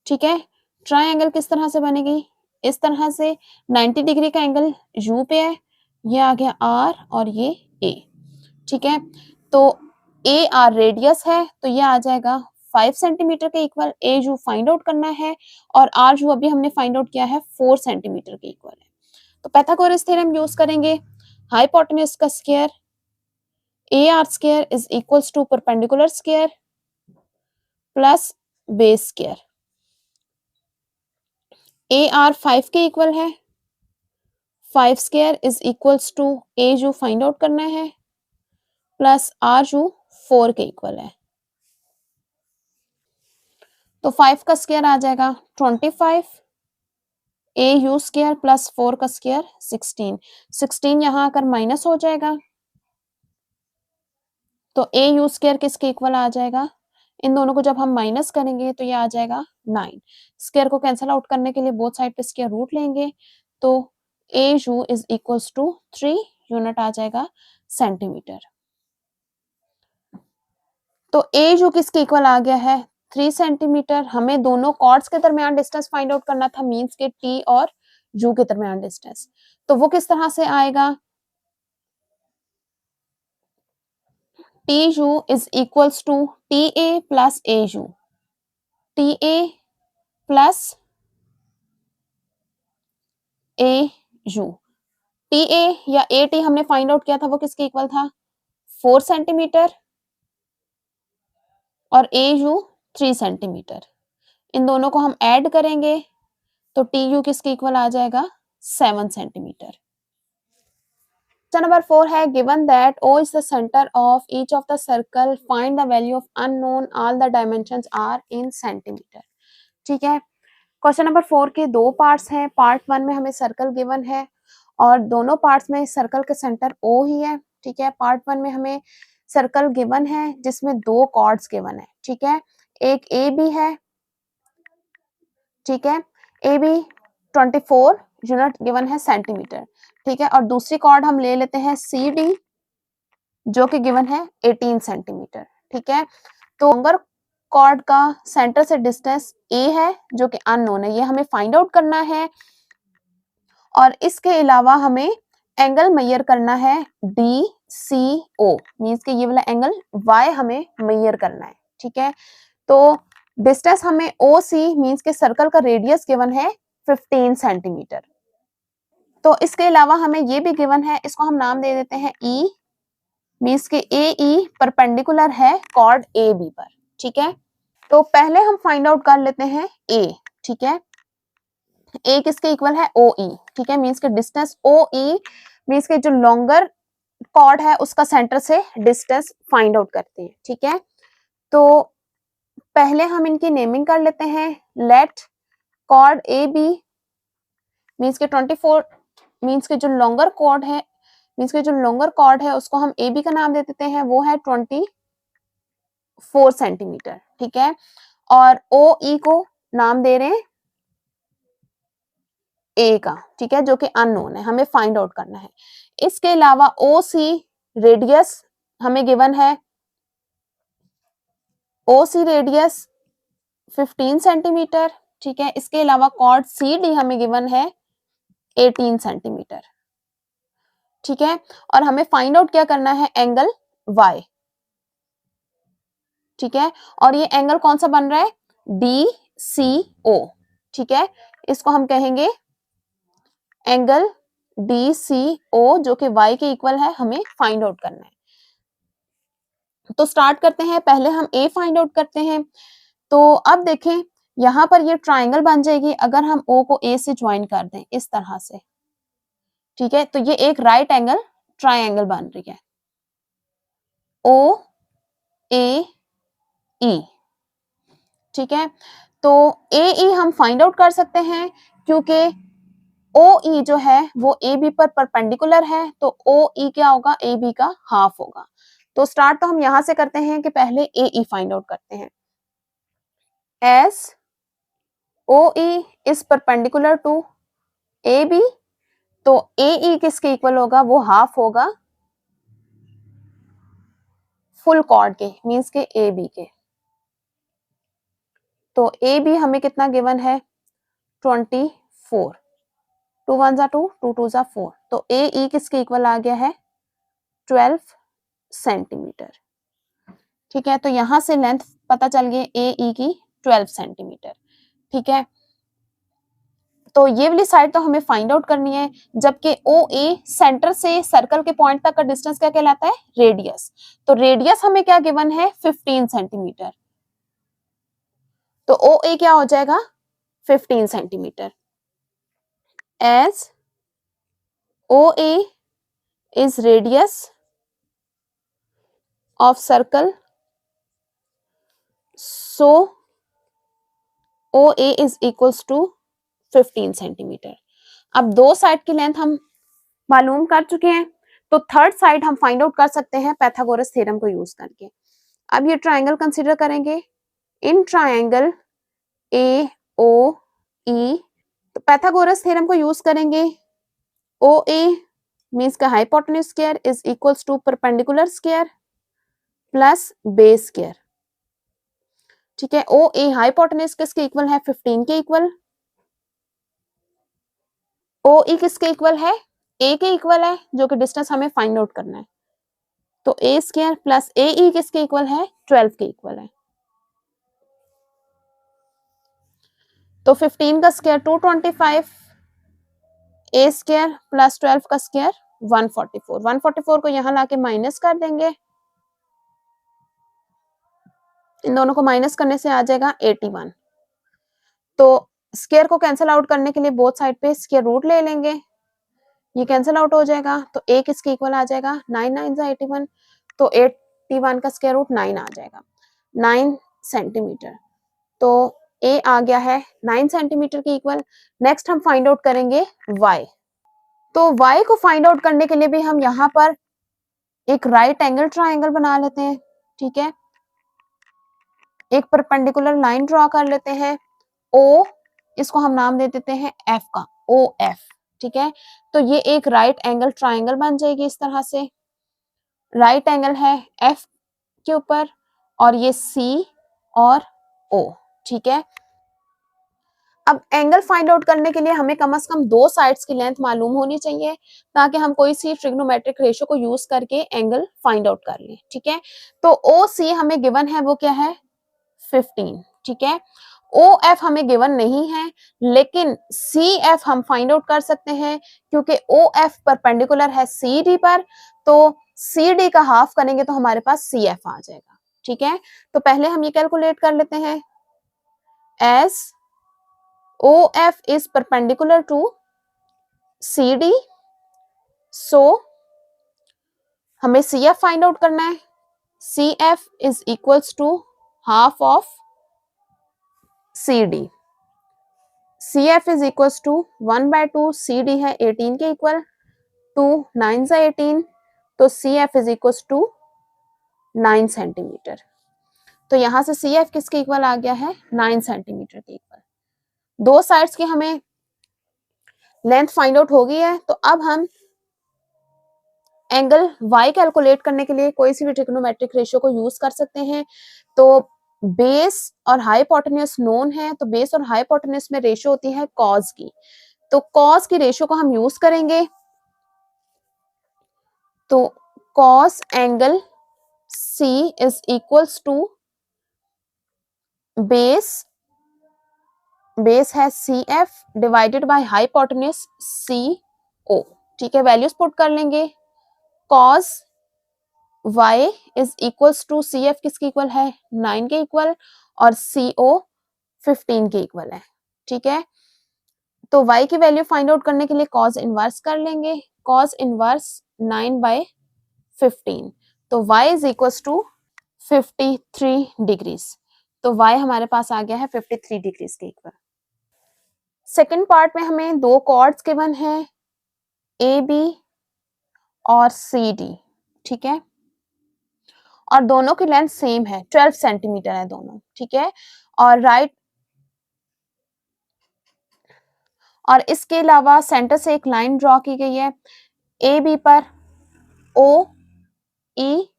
ठीक है। ट्राइंगल किस तरह से बनेगी, इस तरह से 90 डिग्री का एंगल यू पे है, ये आ गया आर और ये ए, ठीक है। तो ए आर रेडियस है तो ये आ जाएगा 5 सेंटीमीटर के equal, A you find out करना है, और आर यू अभी हमने फाइंड आउट किया है 4 सेंटीमीटर के इक्वल है। तो पाइथागोरस थ्योरम यूज करेंगे, हाइपोटेन्यूज का square AR square is equals to perpendicular square plus base square. AR 5 के इक्वल है, 5 square is equals to AU find out करना है प्लस RU 4 के इक्वल है। तो 5 का स्क्वायर आ जाएगा 25, AU स्क्वायर प्लस 4 का स्क्वायर 16, 16 यहाँ आकर माइनस हो जाएगा, तो AU स्क्वायर किसके इक्वल आ जाएगा, इन दोनों को जब हम माइनस करेंगे तो ये आ जाएगा 9। स्क्वायर को कैंसिल आउट करने के लिए बोथ साइड पे स्क्वायर रूट लेंगे, तो AU is equals to 3 unit आ जाएगा सेंटीमीटर। तो AU किसके इक्वल आ गया है 3 सेंटीमीटर। हमें दोनों कॉर्ड्स के दरमियान डिस्टेंस फाइंड आउट करना था, मींस के T और U के दरमियान डिस्टेंस। तो वो किस तरह से आएगा, TU is equals to TA plus AU, TA plus AU। TA या AT हमने फाइंड आउट किया था, वो किसके इक्वल था 4 सेंटीमीटर और AU 3 सेंटीमीटर। इन दोनों को हम ऐड करेंगे तो TU किसके इक्वल आ जाएगा 7 सेंटीमीटर। क्वेश्चन नंबर 4 है, given that O is the center of each of the circle, find the value of unknown, all the dimensions are in centimeter। ठीक है, क्वेश्चन नंबर 4 के दो पार्ट्स हैं। पार्ट 1 में हमें सर्कल गिवन है और दोनों पार्ट्स में सर्कल के सेंटर O ही है। ठीक है, पार्ट 1 में हमें सर्कल गिवन है जिसमें दो कॉर्ड्स गिवन है। ठीक है, एक AB है, ठीक है, AB 24 यूनिट गिवन है सेंटीमीटर। ठीक है, और दूसरी कॉर्ड हम ले लेते हैं CD जो कि गिवन है 18 सेंटीमीटर। ठीक है, तो लॉन्गर कॉर्ड का सेंटर से डिस्टेंस A है जो कि अननोन है, ये हमें फाइंड आउट करना है। और इसके अलावा हमें एंगल मेजर करना है DCO, मींस के ये वाला एंगल Y हमें मेजर करना है। ठीक है, तो डिस्टेंस हमें OC मींस के सर्कल का रेडियस गिवन है 15 सेंटीमीटर। तो इसके अलावा हमें ये भी गिवन है, इसको हम नाम दे देते हैं E, मींस के AE परपेंडिकुलर है कॉर्ड AB पर। ठीक है, तो पहले हम फाइंड आउट कर लेते हैं A। ठीक है, A किसके इक्वल है OE। ठीक है, मींस के डिस्टेंस OE मींस के जो लॉन्गर कॉर्ड है उसका सेंटर से डिस्टेंस फाइंड आउट करते हैं। ठीक है, तो पहले हम इनकी नेमिंग कर लेते हैं। लेट कॉर्ड AB मींस के 24 मींस के जो लॉन्गर कॉर्ड है मींस के जो लॉन्गर कॉर्ड है उसको हम AB का नाम दे देते हैं, वो है 24 सेंटीमीटर। ठीक है, और OE को नाम दे रहे हैं A का। ठीक है, जो कि अननोन है, हमें फाइंड आउट करना है। इसके अलावा OC रेडियस हमें गिवन है, OC रेडियस 15 सेंटीमीटर। ठीक है, इसके अलावा कॉर्ड CD हमें गिवन है 18 सेंटीमीटर। ठीक है, और हमें फाइंड आउट क्या करना है, एंगल Y। ठीक है, और ये एंगल कौन सा बन रहा है DCO। ठीक है, इसको हम कहेंगे एंगल DCO जो कि Y के इक्वल है, हमें फाइंड आउट करना है। तो स्टार्ट करते हैं, पहले हम A फाइंड आउट करते हैं। तो अब देखें यहां पर ये ट्राइंगल बन जाएगी अगर हम O को A से ज्वाइन कर दें इस तरह से। ठीक है, तो ये एक राइट एंगल ट्राइंगल बन रही है OAE। ठीक है, तो AE हम फाइंड आउट कर सकते हैं क्योंकि OE जो है वो AB पर परपेंडिकुलर है, तो OE क्या होगा, AB का हाफ होगा। तो स्टार्ट तो हम यहां से करते हैं कि पहले AE फाइंड आउट करते हैं। As OE is perpendicular to AB, तो AE किसके इक्वल होगा, वो हाफ होगा फुल कॉर्ड के, मींस के AB के। तो AB हमें कितना गिवन है 24, 2 1 जा 2, 2 2 जा 4, तो AE किसके इक्वल आ गया है 12 सेंटीमीटर। ठीक है, तो यहां से लेंथ पता चल गई AE की 12 सेंटीमीटर। ठीक है, तो ये वाली साइड तो हमें फाइंड आउट करनी है, जबकि ओ ए सेंटर से सर्कल के पॉइंट तक का डिस्टेंस क्या कहलाता है, रेडियस। तो रेडियस हमें क्या गिवन है, 15 सेंटीमीटर। तो ओ ए क्या हो जाएगा, 15 centimetre. As O A is radius of circle, so O A is equals to 15 centimetre. अब दो साइड की लेंथ हम मालूम कर चुके हैं, तो थर्ड साइड हम फाइंड आउट कर सकते हैं पाइथागोरस थ्योरम को यूज करके। अब ये ट्रायंगल कंसीडर करेंगे, इन ट्रायंगल ए ओ ई, तो पाइथागोरस थ्योरम को यूज करेंगे। ओ ए मीन्स का hypotenuse square is equals to perpendicular square plus base square. ठीक है, ओ ए हाइपोटेन्यूज किसके इक्वल है, 15 के इक्वल। ओ ई किसके इक्वल है, ए के इक्वल है, जो कि डिस्टेंस हमें फाइंड आउट करना है। तो ए स्क्वायर प्लस ए ई किसके इक्वल है, 12 के इक्वल है। तो 15 का स्क्वायर 225, ए स्क्वायर प्लस 12 का स्क्वायर 144। 144 को यहां लाके माइनस कर देंगे, इन दोनों को माइनस करने से आ जाएगा 81। तो स्क्वायर को कैंसिल आउट करने के लिए बोथ साइड पे स्क्वायर रूट ले लेंगे, ये कैंसिल आउट हो जाएगा। तो ए किसके इक्वल आ जाएगा, 9 9 81, तो 81 का स्क्वायर रूट 9 आ जाएगा, 9 सेंटीमीटर। तो ए आ गया है 9 सेंटीमीटर के इक्वल। नेक्स्ट हम फाइंड आउट करेंगे y। तो y को फाइंड आउट करने के लिए भी हम यहाँ पर एक राइट एंगल ट्राइंगल बना लेते हैं। ठीक है, एक परपेंडिकुलर लाइन ड्रॉ कर लेते हैं, ओ इसको हम नाम दे देते हैं f का, ओ एफ। ठीक है, तो ये एक राइट एंगल ट्राइंगल बन जाएगी इस तरह से। राइट एंगल है f के ऊपर और ये c और o। ठीक है, अब एंगल फाइंड आउट करने के लिए हमें कम से कम दो साइड्स की लेंथ मालूम होनी चाहिए, ताकि हम कोई सी ट्रिग्नोमेट्रिक रेशियो को यूज करके एंगल फाइंड आउट कर लें। ठीक है, तो ओ सी हमें गिवन है, वो क्या है, 15। ठीक है, ओ एफ हमें गिवन नहीं है, लेकिन सी एफ हम फाइंड आउट कर सकते हैं, क्योंकि ओ एफ परपेंडिकुलर है सी डी पर, तो सी डी का हाफ करेंगे तो हमारे पास सी एफ आ जाएगा। ठीक है, तो पहले हम ये कैलकुलेट कर लेते हैं, as OF is perpendicular to CD, so हमें CF फाइंड आउट करना है। CF is equals to half of CD। CF is equals to 1/2, CD है 18 के इक्वल, 2 9 से 18, तो CF is equals to 9 centimetre. तो यहां से CF किसके इक्वल आ गया है, 9 सेंटीमीटर के इक्वल। दो साइड्स की हमें लेंथ फाइंड आउट हो गई है, तो अब हम एंगल y कैलकुलेट करने के लिए कोई सी भी ट्रिग्नोमेट्रिक रेशियो को यूज कर सकते हैं। तो बेस और हाइपोटेन्यूज नोन है, तो बेस और हाइपोटेन्यूज में रेशियो होती है कॉस की, तो कॉस की रेशियो को हम यूज करेंगे। तो cos angle C is equals to base है CF divided by hypotenuse CO। ठीक है, वैल्यूज पुट कर लेंगे, cos y is equals to CF किसके इक्वल है, 9 के इक्वल, और CO 15 के इक्वल है। ठीक है, तो y की वैल्यू फाइंड आउट करने के लिए cos इनवर्स कर लेंगे, cos इनवर्स 9/15, तो y is equals to 53 degrees. तो y हमारे पास आ गया है 53 डिग्रीज के इक्वल। सेकेंड पार्ट में हमें दो कॉर्ड्स गिवन है, AB और CD। ठीक है, और दोनों की लेंथ सेम है, 12 सेंटीमीटर है दोनों। ठीक है, और और इसके अलावा सेंटर से एक लाइन ड्रॉ की गई है, ए बी पर ओ ई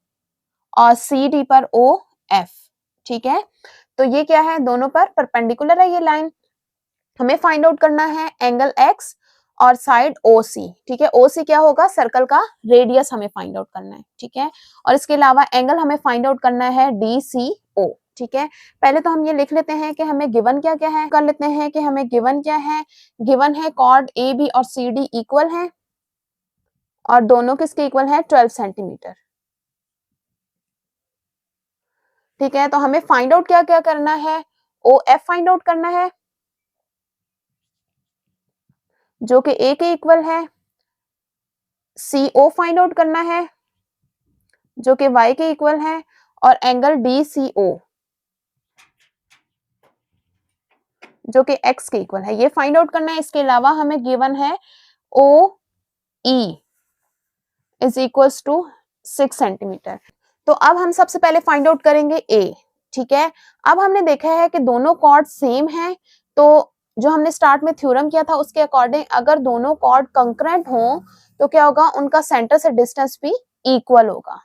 और सी डी पर ओ एफ। ठीक है, तो ये क्या है, दोनों पर परपेंडिकुलर है ये लाइन। हमें फाइंड आउट करना है एंगल एक्स और साइड OC। ठीक है, OC क्या होगा, सर्कल का रेडियस हमें फाइंड आउट करना है। ठीक है, और इसके अलावा एंगल हमें फाइंड आउट करना है DCO। ठीक है, पहले तो हम ये लिख लेते हैं कि हमें गिवन क्या क्या है, कर लेते हैं कि हमें गिवन क्या है। गिवन है कॉर्ड ए बी और सी डी इक्वल है और दोनों किसके इक्वल है 12 सेंटीमीटर। ठीक है, तो हमें फाइंड आउट क्या क्या करना है, ओ एफ फाइंड आउट करना है जो कि ए के इक्वल है, सी ओ फाइंड आउट करना है जो कि y के इक्वल है, और एंगल DCO जो कि x के इक्वल है, ये फाइंड आउट करना है। इसके अलावा हमें गिवन है OE is equals to 6 centimetre. तो अब हम सबसे पहले फाइंड आउट करेंगे A। ठीक है, अब हमने देखा है कि दोनों कॉर्ड सेम हैं, तो जो हमने स्टार्ट में थ्योरम किया था उसके अकॉर्डिंग अगर दोनों कॉर्ड कंकरेंट हो तो क्या होगा, उनका सेंटर से डिस्टेंस भी इक्वल होगा।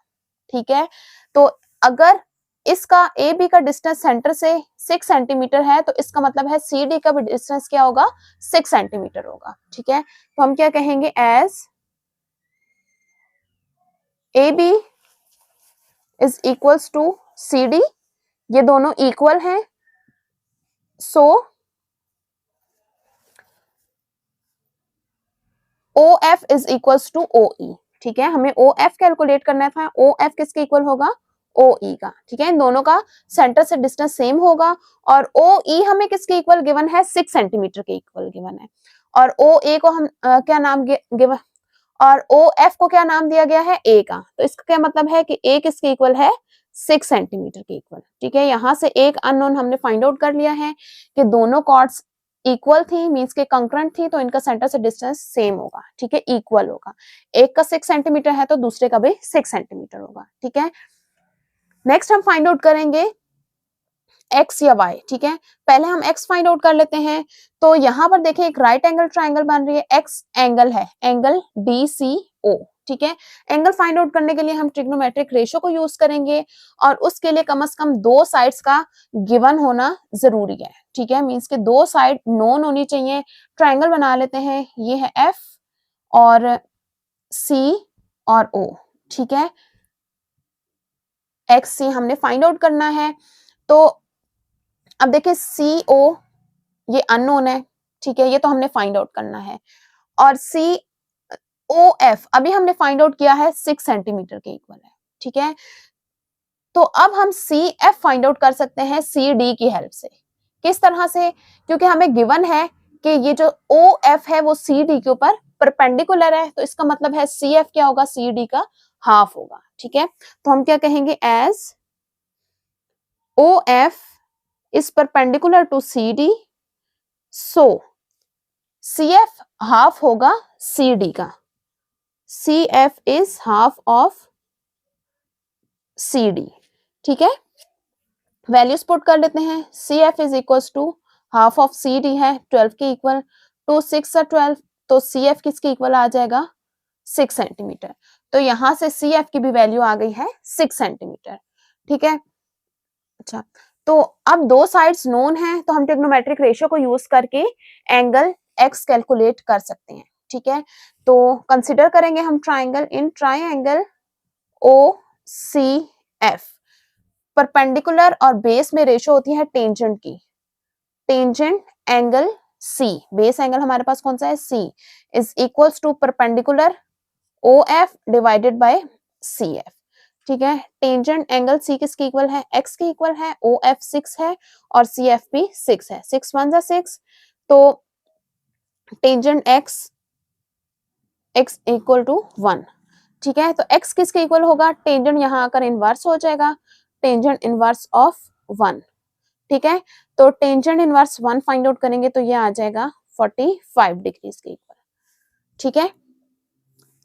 ठीक है, तो अगर इसका ए बी का डिस्टेंस सेंटर से 6 सेंटीमीटर है तो इसका मतलब है सी डी का भी डिस्टेंस क्या होगा 6 सेंटीमीटर होगा। ठीक है, तो हम क्या कहेंगे, as A B is equals to C D, ये दोनों इक्वल हैं, so O F is equals to O E. ठीक है, हमें ओ एफ कैलकुलेट करना था, ओ एफ किसके इक्वल होगा, ओ ई का। ठीक है, इन दोनों का सेंटर से डिस्टेंस सेम होगा और ओ ई हमें किसके इक्वल गिवन है 6 सेंटीमीटर के इक्वल गिवन है, और ओ ए को हम क्या नाम गिवन, और ओ एफ को क्या नाम दिया गया है ए का। तो इसका क्या मतलब है कि ए किसके इक्वल है 6 सेंटीमीटर के इक्वल। ठीक है, यहां से एक अननोन हमने फाइंड आउट कर लिया है कि दोनों कॉर्ड्स इक्वल थी, मींस के कंकरेंट थी, तो इनका सेंटर से डिस्टेंस सेम होगा। ठीक है, इक्वल होगा, एक का 6 सेंटीमीटर है तो दूसरे का भी 6 सेंटीमीटर होगा। ठीक है, नेक्स्ट हम फाइंड आउट करेंगे x या y। ठीक है, पहले हम x फाइंड आउट कर लेते हैं। तो यहां पर देखिए एक राइट एंगल ट्राइंगल बन रही है, x एंगल है, एंगल DCO। ठीक है, एंगल फाइंड आउट करने के लिए हम ट्रिग्नोमेट्रिक रेशियो को यूज करेंगे और उसके लिए कम से कम दो साइड्स का गिवन होना जरूरी है। ठीक है, मींस के दो साइड नोन होनी चाहिए। ट्राइंगल बना लेते हैं, ये है F और C और O। ठीक है, XC हमने फाइंड आउट करना है। तो अब देखिए CO ये अननोन है। ठीक है, ये तो हमने फाइंड आउट करना है, और COF अभी हमने फाइंड आउट किया है 6 सेंटीमीटर के इक्वल है। ठीक है, तो अब हम CF फाइंड आउट कर सकते हैं CD की हेल्प से। किस तरह से, क्योंकि हमें गिवन है कि ये जो OF है वो CD के ऊपर परपेंडिकुलर है, तो इसका मतलब है CF क्या होगा, CD का हाफ होगा। ठीक है, तो हम क्या कहेंगे, as OF is perpendicular to CD, so CF half होगा CD का, CF is half of CD। ठीक है, वैल्यूज पुट कर लेते हैं, CF is equals to half of CD है 12 के इक्वल, 2 6 और 12, तो CF किसके इक्वल आ जाएगा 6 सेंटीमीटर। तो यहां से CF की भी वैल्यू आ गई है 6 सेंटीमीटर। ठीक है, अच्छा, तो अब दो साइड्स नोन हैं तो हम ट्रिग्नोमेट्रिक रेशियो को यूज करके एंगल x कैलकुलेट कर सकते हैं। ठीक है, तो कंसिडर करेंगे हम triangle, in triangle OCF perpendicular और बेस में रेशियो होती है टेंजेंट की, tangent angle C, base angle हमारे पास कौन सा है C, is equals to perpendicular OF divided by CF। ठीक है, टेंजेंट एंगल C किसके इक्वल है, x के इक्वल है, OF 6 है और CF भी 6 है, 6 1 जा 6, तो टेंजेंट x इक्वल टू 1। ठीक है, तो x किसके इक्वल होगा, टेंजेंट यहाँ आकर इनवर्स हो जाएगा, टेंजेंट इनवर्स ऑफ 1। ठीक है, तो टेंजेंट इनवर्स 1 फाइंड आउट करेंगे तो ये आ जाएगा 45 डिग्री के इक्वल। ठीक है,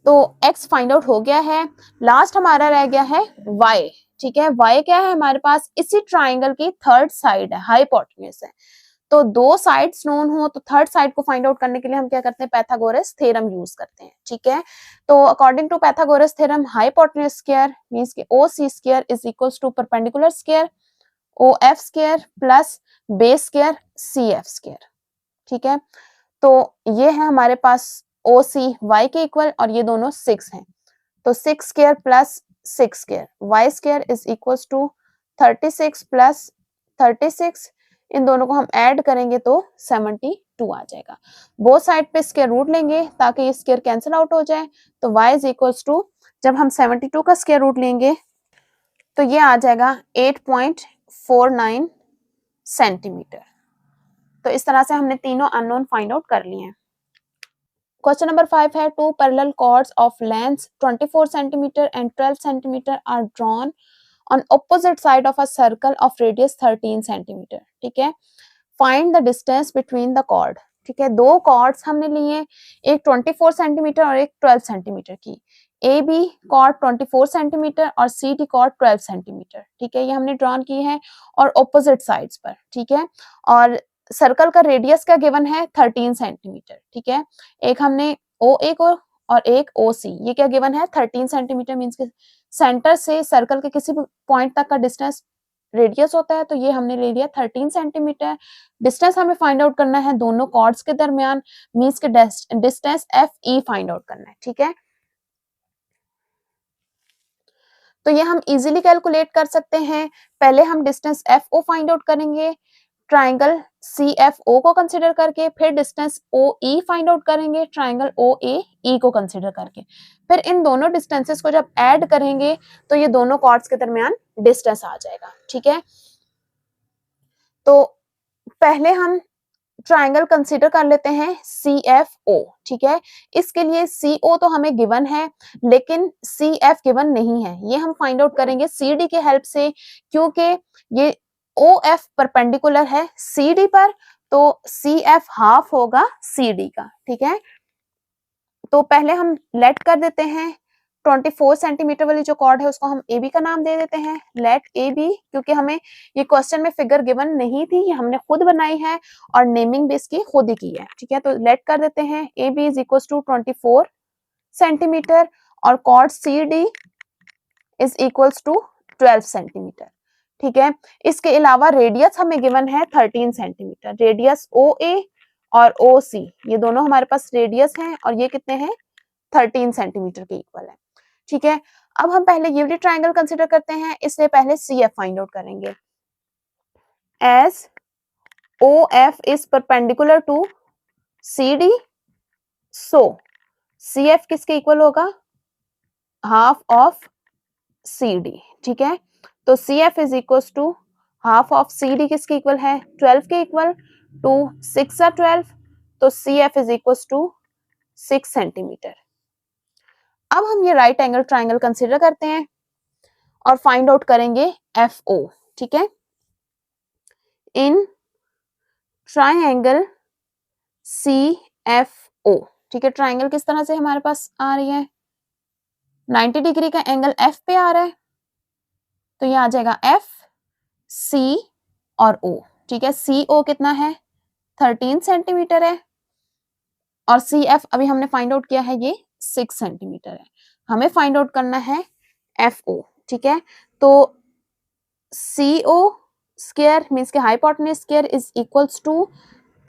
तो x फाइंड आउट हो गया है, लास्ट हमारा रह गया है y। ठीक है, y क्या है हमारे पास, इसी ट्राइंगल की थर्ड साइड है, हाइपोटेन्यूज है, तो दो साइड्स नोन हो तो थर्ड साइड को फाइंड आउट करने के लिए हम क्या करते हैं, पाइथागोरस थ्योरम यूज करते हैं। ठीक है, तो according to Pythagoras theorem hypotenuse square means कि OC square is equals to perpendicular square OF square plus base square CF square. ठीक है, तो ये है हमारे पास OC y के इक्वल और ये दोनों 6 हैं, तो 6 square plus 6 square y square is equals to 36 plus 36, इन दोनों को हम ऐड करेंगे तो 72 आ जाएगा। बोथ साइड पे स्क्वायर रूट लेंगे ताकि ये स्क्वायर कैंसिल आउट हो जाए। तो y इज इक्वल्स टू, जब हम 72 का स्क्वायर रूट लेंगे तो ये आ जाएगा 8.49 सेंटीमीटर। तो इस तरह से हमने तीनों अननोन फाइंड आउट कर लिए हैं। क्वेश्चन नंबर 5 है, two parallel chords of length 24 centimetre and 12 centimetre are drawn on opposite side of a circle of radius 13 centimetre. ठीक है, find the distance between the chord. ठीक है, दो कॉर्ड्स हमने लिए, एक 24 सेंटीमीटर और एक 12 सेंटीमीटर की। ए बी कॉर्ड 24 सेंटीमीटर और सी डी कॉर्ड 12 सेंटीमीटर। ठीक है, ये हमने ड्रॉन की है और ऑपोजिट साइड्स पर। ठीक है, और सर्कल का रेडियस क्या गिवन है 13 सेंटीमीटर। ठीक है, एक हमने ओ ए को और एक ओ सी, ये क्या गिवन है 13 सेंटीमीटर, मीन्स के सेंटर से सर्कल के किसी भी पॉइंट तक का डिस्टेंस रेडियस होता है, तो ये हमने ले लिया 13 सेंटीमीटर। डिस्टेंस हमें फाइंड आउट करना है दोनों कॉर्ड्स के दरमियान, मीन्स के distance F E find out करना है। ठीक है, तो ये हम इजीली कैलकुलेट कर सकते हैं। पहले हम distance F O find out करेंगे ट्राइंगल सी एफ ओ को कंसिडर करके, फिर distance O E find out करेंगे ट्राइंगल ओ ए ई को कंसिडर करके, फिर इन दोनों डिस्टेंसेस को जब ऐड करेंगे तो ये दोनों कॉर्ड्स के दरमियान डिस्टेंस आ जाएगा। ठीक है, तो पहले हम ट्राइंगल कंसीडर कर लेते हैं सी एफ ओ। ठीक है, इसके लिए सी ओ तो हमें गिवन है लेकिन सी एफ गिवन नहीं है, ये हम फाइंड आउट करेंगे सी डी के हेल्प से, क्योंकि ये ओ एफ परपेंडिकुलर है सी डी पर, तो सी एफ हाफ होगा सी डी का। ठीक है, तो पहले हम लेट कर देते हैं 24 सेंटीमीटर वाली जो कॉर्ड है उसको हम ए बी का नाम दे देते हैं, लेट ए बी, क्योंकि हमें ये क्वेश्चन में फिगर गिवन नहीं थी, ये हमने खुद बनाई है और नेमिंग भी इसकी खुद ही की है। ठीक है, तो लेट कर देते हैं A B is equal to 24 centimetre और chord C D is equal to 12 centimetre. ठीक है, इसके अलावा रेडियस हमें गिवन है 13 सेंटीमीटर, रेडियस ओ ए और ओ सी ये दोनों हमारे पास रेडियस हैं और ये कितने हैं 13 सेंटीमीटर के इक्वल है। ठीक है, अब हम पहले ये वाली ट्राइंगल कंसीडर करते हैं, इसलिए पहले सी एफ फाइंड आउट करेंगे। As O F is perpendicular to C D, so C F किसके इक्वल होगा हाफ ऑफ सी डी। ठीक है, तो C F is equal to half of C D किसके इक्वल है 12 के इक्वल, टू 6 12, तो C F is equal to 6 centimetre. अब हम ये राइट एंगल ट्राइंगल कंसीडर करते हैं और फाइंड आउट करेंगे एफ ओ। ठीक है, in triangle C F O. ठीक है, ट्राइंगल किस तरह से हमारे पास आ रही है 90 डिग्री का एंगल एफ पे आ रहा है, तो ये आ जाएगा एफ सी और ओ। ठीक है, सी ओ कितना है 13 सेंटीमीटर है और सी एफ अभी हमने फाइंड आउट किया है ये 6 सेंटीमीटर है, हमें फाइंड आउट करना है एफ ओ। ठीक है, तो सी ओ स्क्वायर मींस के hypotenuse square is equals to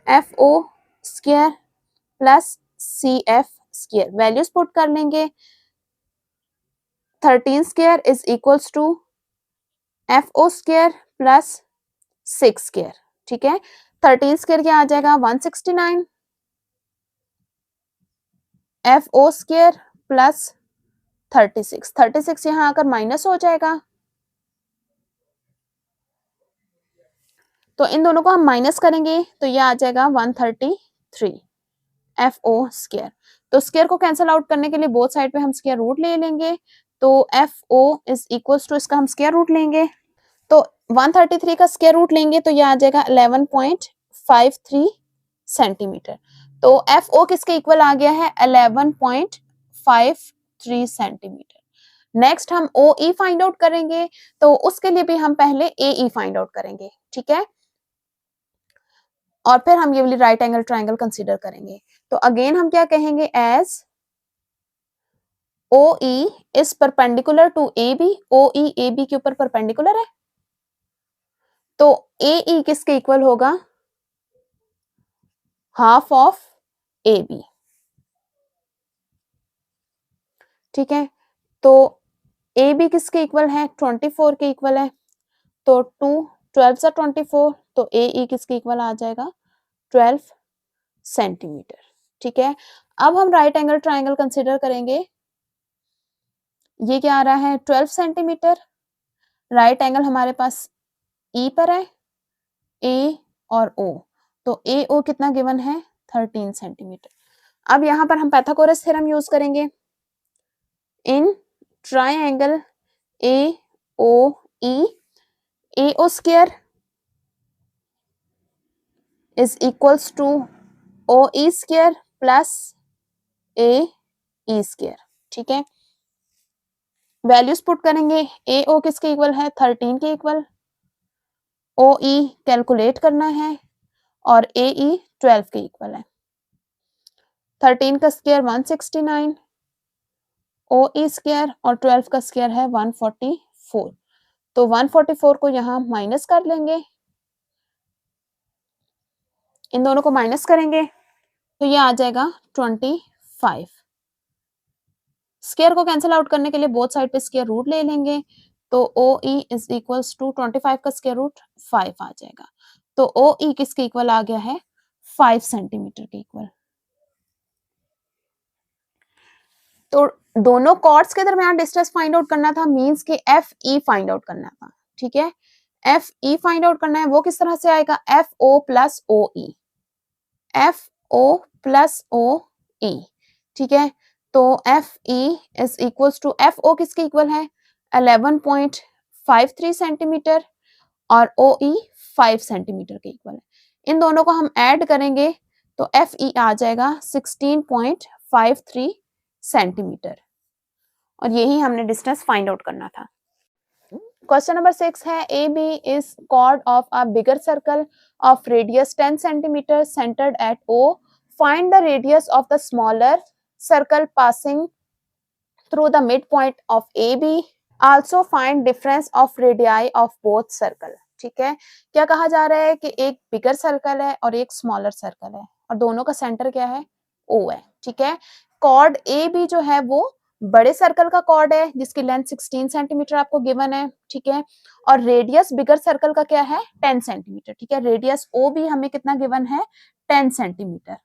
F O square plus C F square, values put कर लेंगे 13 square is equals to F O square plus 6 square. ठीक है, 13 स्क्वायर क्या आ जाएगा 169, एफ ओ स्क्वायर प्लस 36, 36 यहां आकर minus हो जाएगा, तो इन दोनों को हम माइनस करेंगे तो ये आ जाएगा 133 एफ ओ स्क्वायर। तो स्क्वायर को कैंसिल आउट करने के लिए बोथ साइड पे हम स्क्वायर रूट ले लेंगे, तो F O is equal to इसका हम स्क्वायर रूट लेंगे, तो 133 का स्क्वायर रूट लेंगे तो ये आ जाएगा 11.53 सेंटीमीटर। तो एफ ओ किसके इक्वल आ गया है 11.53 सेंटीमीटर। नेक्स्ट हम ओ ई फाइंड आउट करेंगे, तो उसके लिए भी हम पहले ए ई फाइंड आउट करेंगे। ठीक है, और फिर हम ये वाली राइट एंगल ट्राइंगल कंसीडर करेंगे, तो अगेन हम क्या कहेंगे as O E is perpendicular to A B, O E A B के ऊपर परपेंडिकुलर है, तो ए ई किसके इक्वल होगा हाफ ऑफ ए बी। ठीक है, तो ए बी किसके इक्वल है 24 के इक्वल है, तो 2 12 सा 24, तो AE किसके इक्वल आ जाएगा 12 सेंटीमीटर। ठीक है, अब हम राइट एंगल ट्राइंगल कंसिडर करेंगे। ये क्या आ रहा है 12 सेंटीमीटर, राइट एंगल हमारे पास E पर है, A और O, तो AO कितना गिवन है 13 सेंटीमीटर। अब यहां पर हम पाइथागोरस थ्योरम यूज करेंगे। In triangle AOE, AO square is equals to OE square plus AE square. ठीक है, वैल्यूज पुट करेंगे। AO किसके इक्वल है 13 के इक्वल, OE कैलकुलेट करना है और AE 12 के इक्वल है। 13 का स्क्वायर 169, OE स्क्वायर और 12 का स्क्वायर है 144, तो 144 को यहाँ माइनस कर लेंगे, इन दोनों को माइनस करेंगे तो ये आ जाएगा 25। स्क्वायर को कैंसिल आउट करने के लिए बोथ साइड पे स्क्वायर रूट ले लेंगे, तो OE इज इक्वल्स टू 25 का स्क्वायर रूट 5 आ जाएगा। तो OE किसके इक्वल आ गया है 5 सेंटीमीटर के इक्वल। तो दोनों कॉर्ड्स के दरमियान डिस्टेंस फाइंड आउट करना था, मींस कि FE फाइंड आउट करना था। ठीक है, FE फाइंड आउट करना है, वो किस तरह से आएगा FO plus OE, FO plus OE। ठीक है, तो FE is equals to FO किसके इक्वल है 11.53 सेंटीमीटर और OE 5 सेंटीमीटर के इक्वल है। इन दोनों को हम ऐड करेंगे तो FE आ जाएगा 16.53 सेंटीमीटर, और यही हमने डिस्टेंस फाइंड आउट करना था। क्वेश्चन नंबर 6 है AB is chord of a bigger circle of radius 10 centimeter centered at O. Find the radius of the smaller circle passing through the midpoint of AB. Also find difference of radii of both circle. ठीक है, क्या कहा जा रहा है कि एक बिगर circle है और एक स्मॉलर सर्कल है और दोनों का सेंटर क्या है O है। ठीक है, कॉर्ड AB जो है वो बड़े सर्कल का कॉर्ड है जिसकी लेंथ 16 सेंटीमीटर आपको गिवन है। ठीक है, और रेडियस बिगर सर्कल का क्या है 10 सेंटीमीटर। ठीक है, रेडियस O भी हमें कितना गिवन है 10 सेंटीमीटर।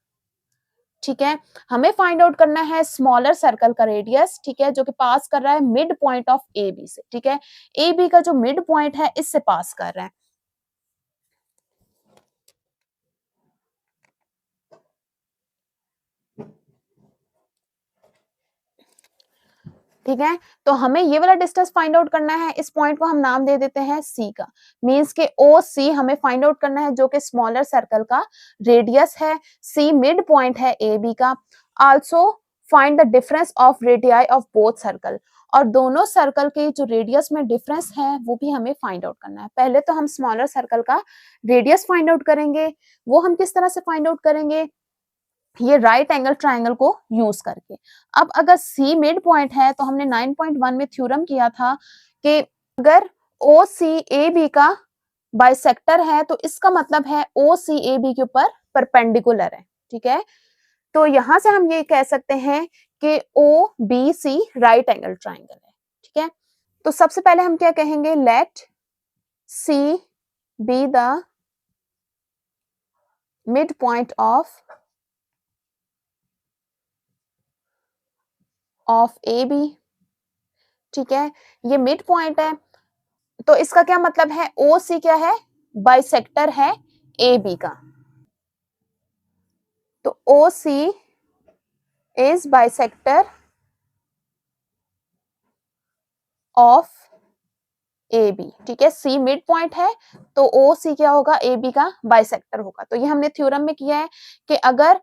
ठीक है, हमें फाइंड आउट करना है स्मॉलर सर्कल का रेडियस। ठीक है, जो कि पास कर रहा है मिड पॉइंट ऑफ AB से। ठीक है, AB का जो मिड पॉइंट है इससे पास कर रहा है। ठीक है, तो हमें ये वाला डिस्टेंस फाइंड आउट करना है। इस पॉइंट को हम नाम दे देते हैं C का, मींस के OC हमें फाइंड आउट करना है जो कि स्मॉलर सर्कल का रेडियस है। C मिड पॉइंट है AB का। Also find the difference of radii of both circle, और दोनों सर्कल के जो रेडियस में डिफरेंस है वो भी हमें फाइंड आउट करना है। पहले तो हम स्मॉलर सर्कल का रेडियस फाइंड आउट करेंगे, वो हम किस तरह से फाइंड आउट करेंगे ये राइट एंगल ट्राइंगल को यूज करके। अब अगर C मिड पॉइंट है तो हमने 9.1 में थ्योरम किया था कि अगर OCAB का बाइसेक्टर है तो इसका मतलब है OCAB के ऊपर परपेंडिकुलर है। ठीक है, तो यहां से हम ये कह सकते हैं कि OBC राइट एंगल ट्राइंगल है। ठीक है, तो सबसे पहले हम क्या कहेंगे let C be the mid point of AB। ठीक है, ये मिड पॉइंट है तो इसका क्या मतलब है OC क्या है बाइसेक्टर है AB का, तो OC is bisector of AB। ठीक है, C मिड पॉइंट है तो OC क्या होगा AB का बाइसेक्टर होगा। तो ये हमने थ्योरम में किया है कि अगर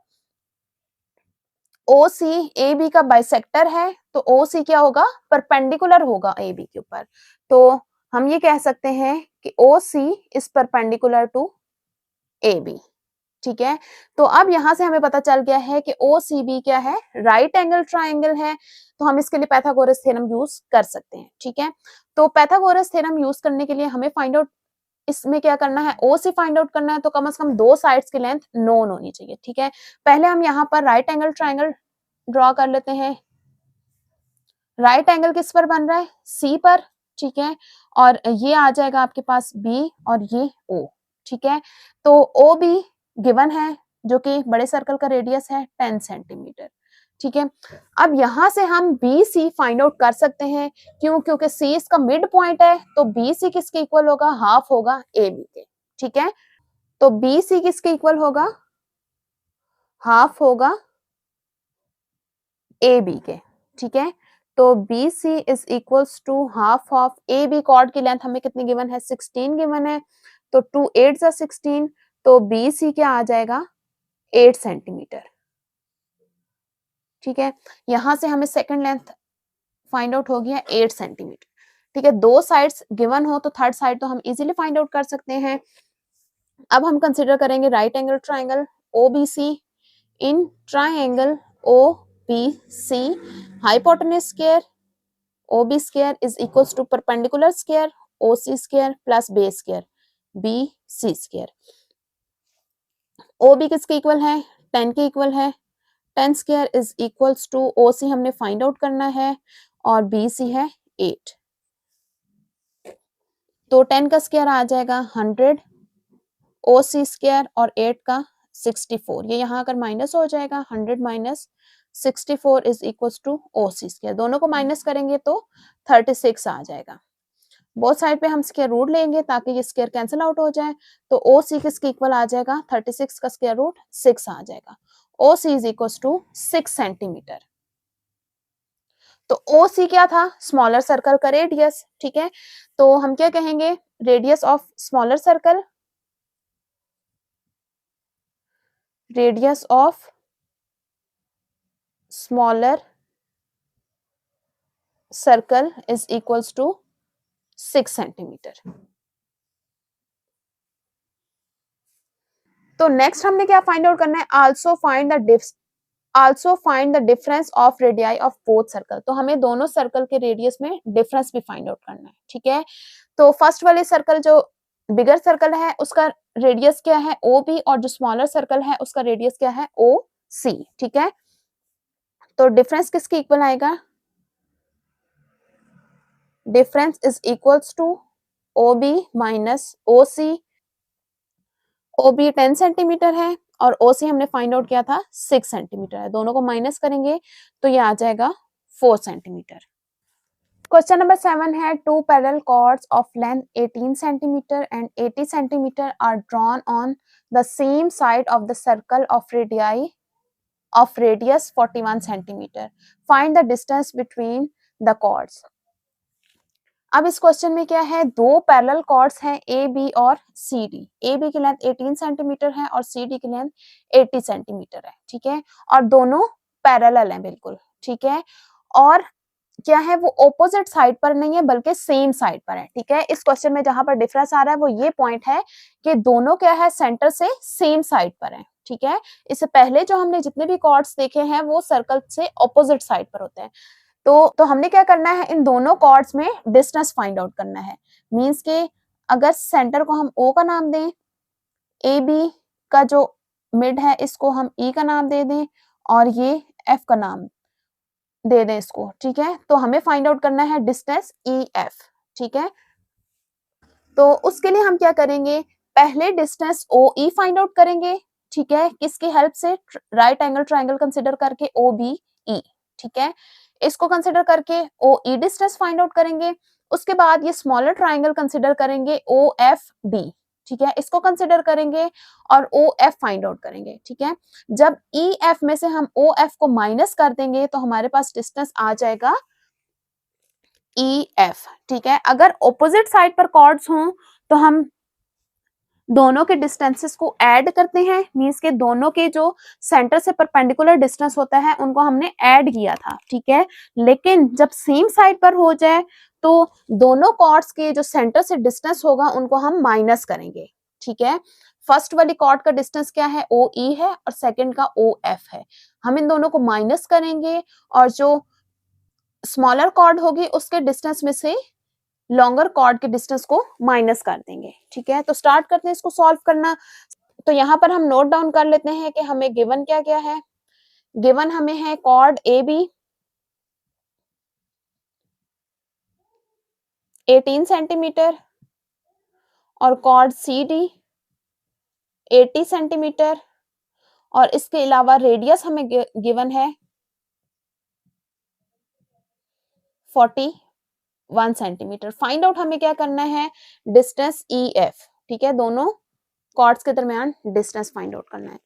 OC AB का बाइसेक्टर है तो OC क्या होगा परपेंडिकुलर होगा AB के ऊपर। तो हम ये कह सकते हैं कि OC is perpendicular to AB। ठीक है, तो अब यहां से हमें पता चल गया है कि OCB क्या है राइट एंगल ट्राइंगल है, तो हम इसके लिए पाइथागोरस थ्योरम यूज कर सकते हैं। ठीक है, तो पाइथागोरस थ्योरम यूज करने के लिए हमें फाइंड आउट इसमें क्या करना है OC फाइंड आउट करना है, तो कम से कम दो साइड्स की लेंथ नोन होनी चाहिए। ठीक है, पहले हम यहाँ पर राइट एंगल ट्राइंगल ड्रॉ कर लेते हैं। राइट एंगल किस पर बन रहा है C पर, ठीक है, और ये आ जाएगा आपके पास बी और ये ओ, ठीक है। तो ओ बी गिवन है जो कि बड़े सर्कल का रेडियस है 10 सेंटीमीटर, ठीक है। अब यहां से हम बी सी फाइंड आउट कर सकते हैं, क्यों? क्योंकि सी इसका मिड पॉइंट है, तो बी सी किसके इक्वल होगा? हाफ होगा ए बी के, ठीक है। तो बी सी किसके इक्वल होगा? हाफ होगा ए बी के, ठीक है। तो B C is equals to half of A B. Chord की लेंथ हमें कितनी गिवन है? 16 गिवन है, तो 2 8 जा 16, तो बी सी क्या आ जाएगा? 8 सेंटीमीटर, ठीक है। यहां से हमें सेकंड लेंथ फाइंड आउट हो गया 8 सेंटीमीटर, ठीक है। दो साइड्स गिवन हो तो थर्ड साइड तो हम इजीली फाइंड आउट कर सकते हैं। अब हम कंसिडर करेंगे right angle triangle O B C. In triangle O B C, hypotenuse square OB square is equals to perpendicular square OC square plus base square BC square। OB किसके equal है? 10 के equal है। 10 square is equals to OC हमने find out करना है और BC है 8, तो 10 का स्क्वायर आ जाएगा 100, OC स्क्वायर और 8 का 64, ये यहाँ अगर माइनस हो जाएगा 100 minus 64 is equals to OC square, दोनों को माइनस करेंगे तो 36 आ जाएगा। बोथ साइड पे हम स्क्वायर रूट लेंगे ताकि ये स्क्वायर कैंसिल आउट हो जाए, तो ओ सी किसके इक्वल आ जाएगा? 36 का स्क्वायर रूट 6 आ जाएगा। ओ C is equal to 6 centimetre. तो ओ सी क्या था? स्मॉलर सर्कल का रेडियस, ठीक है। तो हम क्या कहेंगे? Radius of smaller circle, radius of smaller circle is equals to 6 centimetre. तो नेक्स्ट हमने क्या फाइंड आउट करना है? Also find the difference of radii of both circle. तो हमें दोनों सर्कल के रेडियस में डिफरेंस भी फाइंड आउट करना है, ठीक है। तो फर्स्ट वाले सर्कल जो बिगर सर्कल है उसका रेडियस क्या है? ओ बी, और जो स्मॉलर सर्कल है उसका रेडियस क्या है? ओ सी, ठीक है। तो डिफरेंस किसके इक्वल आएगा? Difference is equals to O B minus O C. O B 10 centimetre है और ओ सी हमने फाइंड आउट किया था 6 सेंटीमीटर है, दोनों को माइनस करेंगे तो ये आ जाएगा 4 सेंटीमीटर। क्वेश्चन नंबर 7 है two parallel chords of length 18 centimetre and 80 centimetre are drawn on the same side of the circle of radii of radius 41 centimetre. Find the distance between the chords. अब इस question में क्या है? दो parallel chords हैं A B और C D. A B की length 18 centimetre है और सी डी की लेंथ 80 सेंटीमीटर है, ठीक है। और दोनों पैरेलल हैं बिल्कुल, ठीक है। और क्या है? वो ऑपोजिट साइड पर नहीं है बल्कि सेम साइड पर है, ठीक है। इस क्वेश्चन में जहां पर डिफरेंस आ रहा है वो ये पॉइंट है कि दोनों क्या है? सेंटर से सेम साइड पर है, ठीक है। इससे पहले जो हमने जितने भी कॉर्ड्स देखे हैं वो सर्कल से ऑपोजिट साइड पर होते हैं। तो हमने क्या करना है? इन दोनों कॉर्ड्स में डिस्टेंस फाइंड आउट करना है। मींस के अगर सेंटर को हम O का नाम दें, ए बी का जो मिड है इसको हम E का नाम दे दें और ये F का नाम दे दें इसको, ठीक है। तो हमें फाइंड आउट करना है डिस्टेंस EF, ठीक है। तो उसके लिए हम क्या करेंगे? पहले डिस्टेंस OE फाइंड आउट करेंगे, ठीक है। किसकी हेल्प से? राइट एंगल ट्राइंगल कंसिडर करके OBE, ठीक है। इसको कंसिडर करके OE डिस्टेंस फाइंड आउट करेंगे। उसके बाद ये स्मॉलर ट्राइंगल कंसिडर करेंगे OFD, ठीक है। इसको कंसिडर करेंगे और OF फाइंड आउट करेंगे, ठीक है। जब EF में से हम OF को माइनस कर देंगे तो हमारे पास डिस्टेंस आ जाएगा EF, ठीक है। अगर ऑपोजिट साइड पर कॉर्ड्स हों तो हम दोनों के डिस्टेंसेस को ऐड करते हैं, मींस के दोनों के जो सेंटर से परपेंडिकुलर डिस्टेंस होता है उनको हमने ऐड किया था, ठीक है। लेकिन जब सेम साइड पर हो जाए तो दोनों कॉर्ड्स के जो सेंटर से डिस्टेंस होगा उनको हम माइनस करेंगे, ठीक है। फर्स्ट वाली कॉर्ड का डिस्टेंस क्या है? OE है और सेकंड का OF है। हम इन दोनों को माइनस करेंगे और जो स्मॉलर कॉर्ड होगी उसके डिस्टेंस में से लॉन्गर कॉर्ड के डिस्टेंस को माइनस कर देंगे, ठीक है। तो स्टार्ट करते हैं इसको सॉल्व करना। तो यहाँ पर हम नोट डाउन कर लेते हैं कि हमें गिवन क्या क्या है। गिवन हमें है कॉर्ड AB, 18 सेंटीमीटर और कॉर्ड सी डी 80 सेंटीमीटर और इसके अलावा रेडियस हमें गिवन है 41 सेंटीमीटर। फाइंड आउट हमें क्या करना है, डिस्टेंस ई एफ, ठीक है, दोनों कॉर्ड्स के दरमियान डिस्टेंस फाइंड आउट करना है,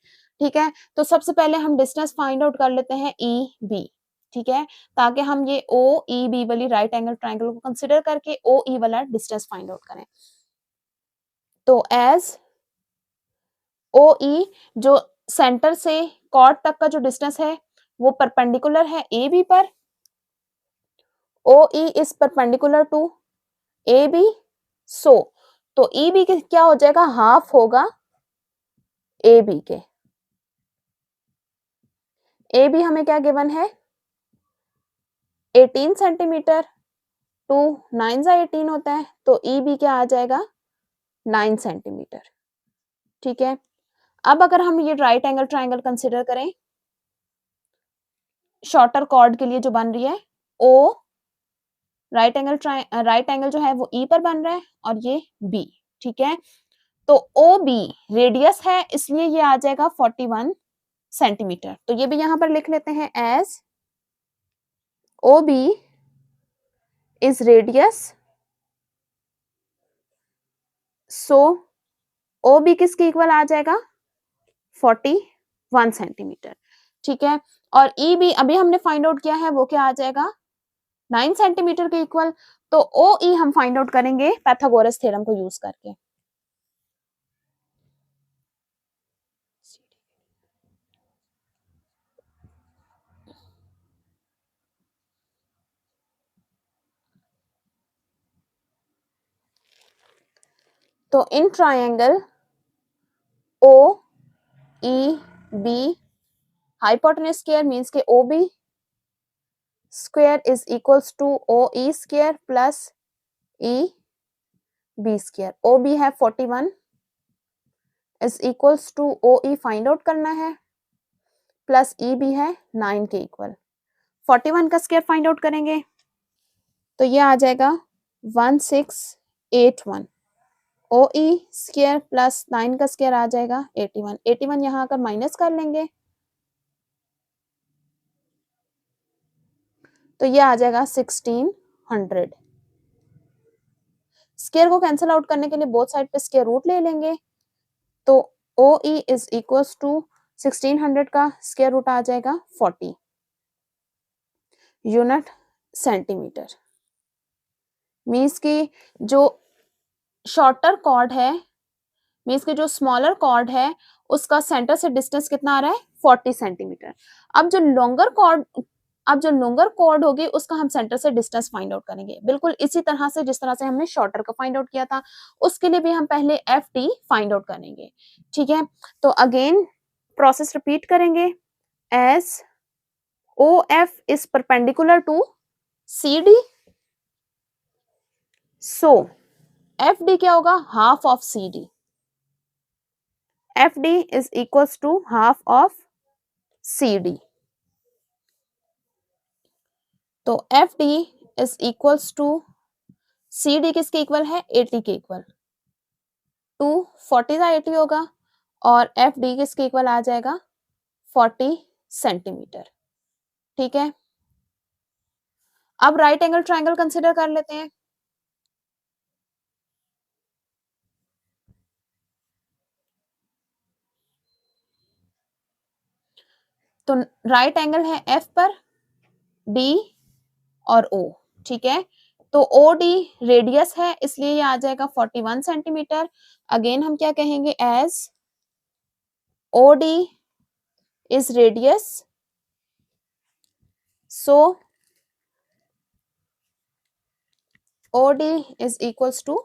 ठीक है। तो सबसे पहले हम डिस्टेंस फाइंड आउट कर लेते हैं ई बी, ठीक है, ताकि हम ये ओ ई बी वाली राइट एंगल ट्राइंगल को कंसिडर करके ओ ई वाला डिस्टेंस फाइंड आउट करें। तो एज ओ ई जो सेंटर से कॉर्ड तक का जो डिस्टेंस है वो परपेंडिकुलर है ए बी पर, O E is perpendicular to A B, so तो ई बी क्या हो जाएगा, हाफ होगा ए बी के। ए बी हमें क्या गिवन है 18 सेंटीमीटर, टू 9 जा 18 होता है, तो ई बी क्या आ जाएगा 9 सेंटीमीटर, ठीक है। अब अगर हम ये राइट एंगल ट्राइंगल कंसिडर करें शॉर्टर कॉर्ड के लिए जो बन रही है ओ, राइट एंगल जो है वो ई पर बन रहा है और ये बी, ठीक है। तो ओ बी रेडियस है इसलिए ये आ जाएगा 41 सेंटीमीटर। तो ये भी यहां पर लिख लेते हैं as O B is radius, so O B किसके इक्वल आ जाएगा 41 सेंटीमीटर, ठीक है। और ई बी अभी हमने फाइंड आउट किया है वो क्या आ जाएगा 9 सेंटीमीटर के इक्वल। तो ओ ई हम फाइंड आउट करेंगे पाइथागोरस थ्योरम को यूज करके। तो in triangle O E B hypotenuse square means के O B square is equals to O E square plus E B square. O B है 41 is equals to O E find out करना है plus E B है 9 के equal. 41 का square find out करेंगे तो ये आ जाएगा 1681। ओ ई स्क्वायर प्लस 9 का स्क्वायर आ जाएगा 81। 81 यहाँ आकर माइनस कर लेंगे तो ये आ जाएगा 1600। स्क्वायर को कैंसिल आउट करने के लिए बोथ साइड पे स्क्वायर रूट ले लेंगे तो O E is equal to 1600 का स्क्वायर रूट आ जाएगा 40 यूनिट सेंटीमीटर। मीन्स की जो शॉर्टर कॉर्ड है, मीन्स की जो स्मॉलर कॉर्ड है उसका सेंटर से डिस्टेंस कितना आ रहा है 40 सेंटीमीटर। अब जो लॉन्गर कॉर्ड होगी उसका हम सेंटर से डिस्टेंस फाइंड आउट करेंगे, बिल्कुल इसी तरह से जिस तरह से हमने शॉर्टर का फाइंड आउट किया था। उसके लिए भी हम पहले एफ टी फाइंड आउट करेंगे, ठीक है। तो अगेन प्रोसेस रिपीट करेंगे as O F is perpendicular to C D, so F D क्या होगा half of C D, F D is equals to half of C D. तो F D is equals to C D किसके equal है 80 के equal, 40 का 80 होगा और F D किसके इक्वल आ जाएगा 40 सेंटीमीटर, ठीक है। अब राइट एंगल ट्राइंगल कंसिडर कर लेते हैं। तो राइट एंगल है एफ पर डी और ओ, ठीक है। तो ओ डी रेडियस है इसलिए ये आ जाएगा 41 सेंटीमीटर। अगेन हम क्या कहेंगे as O D is radius, so O D is equals to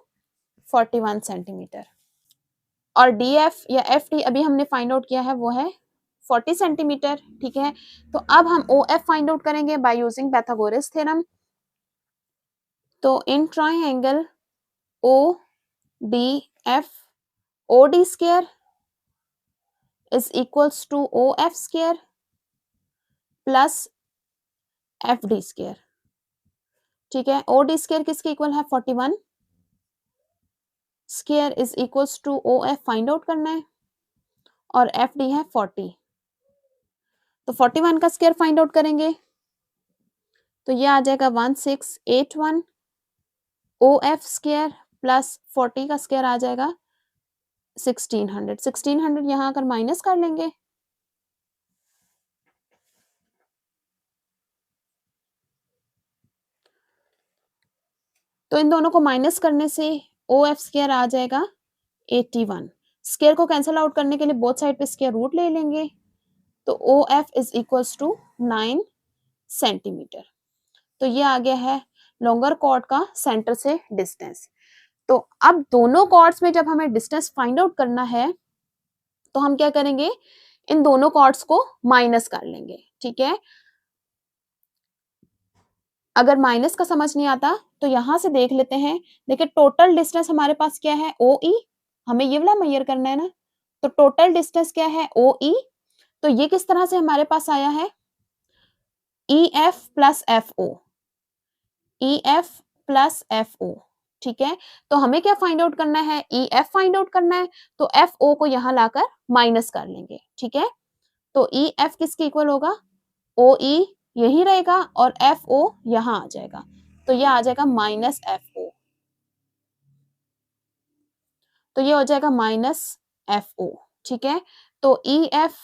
41 centimetre और डी एफ या एफ डी अभी हमने फाइंड आउट किया है वो है 40 सेंटीमीटर, ठीक है। तो अब हम ओ एफ फाइंड आउट करेंगे बाय यूजिंग पाइथागोरस थ्योरम। तो in triangle O D F O D square is equals to O F square plus F D square, ठीक है। ओ डी स्क्वायर किसके इक्वल है 41 square is equals to O F find out करना है और F D है 40। तो 41 का स्क्वायर फाइंड आउट करेंगे तो ये आ जाएगा 1681 ओ एफ स्क्वायर प्लस 40 का स्क्वायर आ जाएगा 1600 यहाँ आकर माइनस कर लेंगे तो इन दोनों को माइनस करने से ओ एफ स्क्वायर आ जाएगा 81। स्क्वायर को कैंसिल आउट करने के लिए बोथ साइड पे स्क्वायर रूट ले लेंगे तो O F is equals to 9 centimetre. तो ये आ गया है लॉन्गर कॉर्ड का सेंटर से डिस्टेंस। तो अब दोनों कॉर्ड्स में जब हमें डिस्टेंस फाइंड आउट करना है तो हम क्या करेंगे इन दोनों कॉर्ड्स को माइनस कर लेंगे। ठीक है, अगर माइनस का समझ नहीं आता तो यहां से देख लेते हैं। देखिए टोटल डिस्टेंस हमारे पास क्या है ओ ई, हमें ये वाला मेजर करना है ना। तो टोटल डिस्टेंस क्या है ओ ई, तो ये किस तरह से हमारे पास आया है E F plus F O, E F plus F O. ठीक है, तो हमें क्या फाइंड आउट करना है ई एफ फाइंड आउट करना है तो एफ ओ को यहां लाकर माइनस कर लेंगे। ठीक है, तो ई एफ किसके इक्वल होगा ओ ई यही रहेगा और एफ ओ यहां आ जाएगा तो ये आ जाएगा माइनस एफ ओ। तो ये हो जाएगा माइनस एफ ओ। ठीक है, तो E F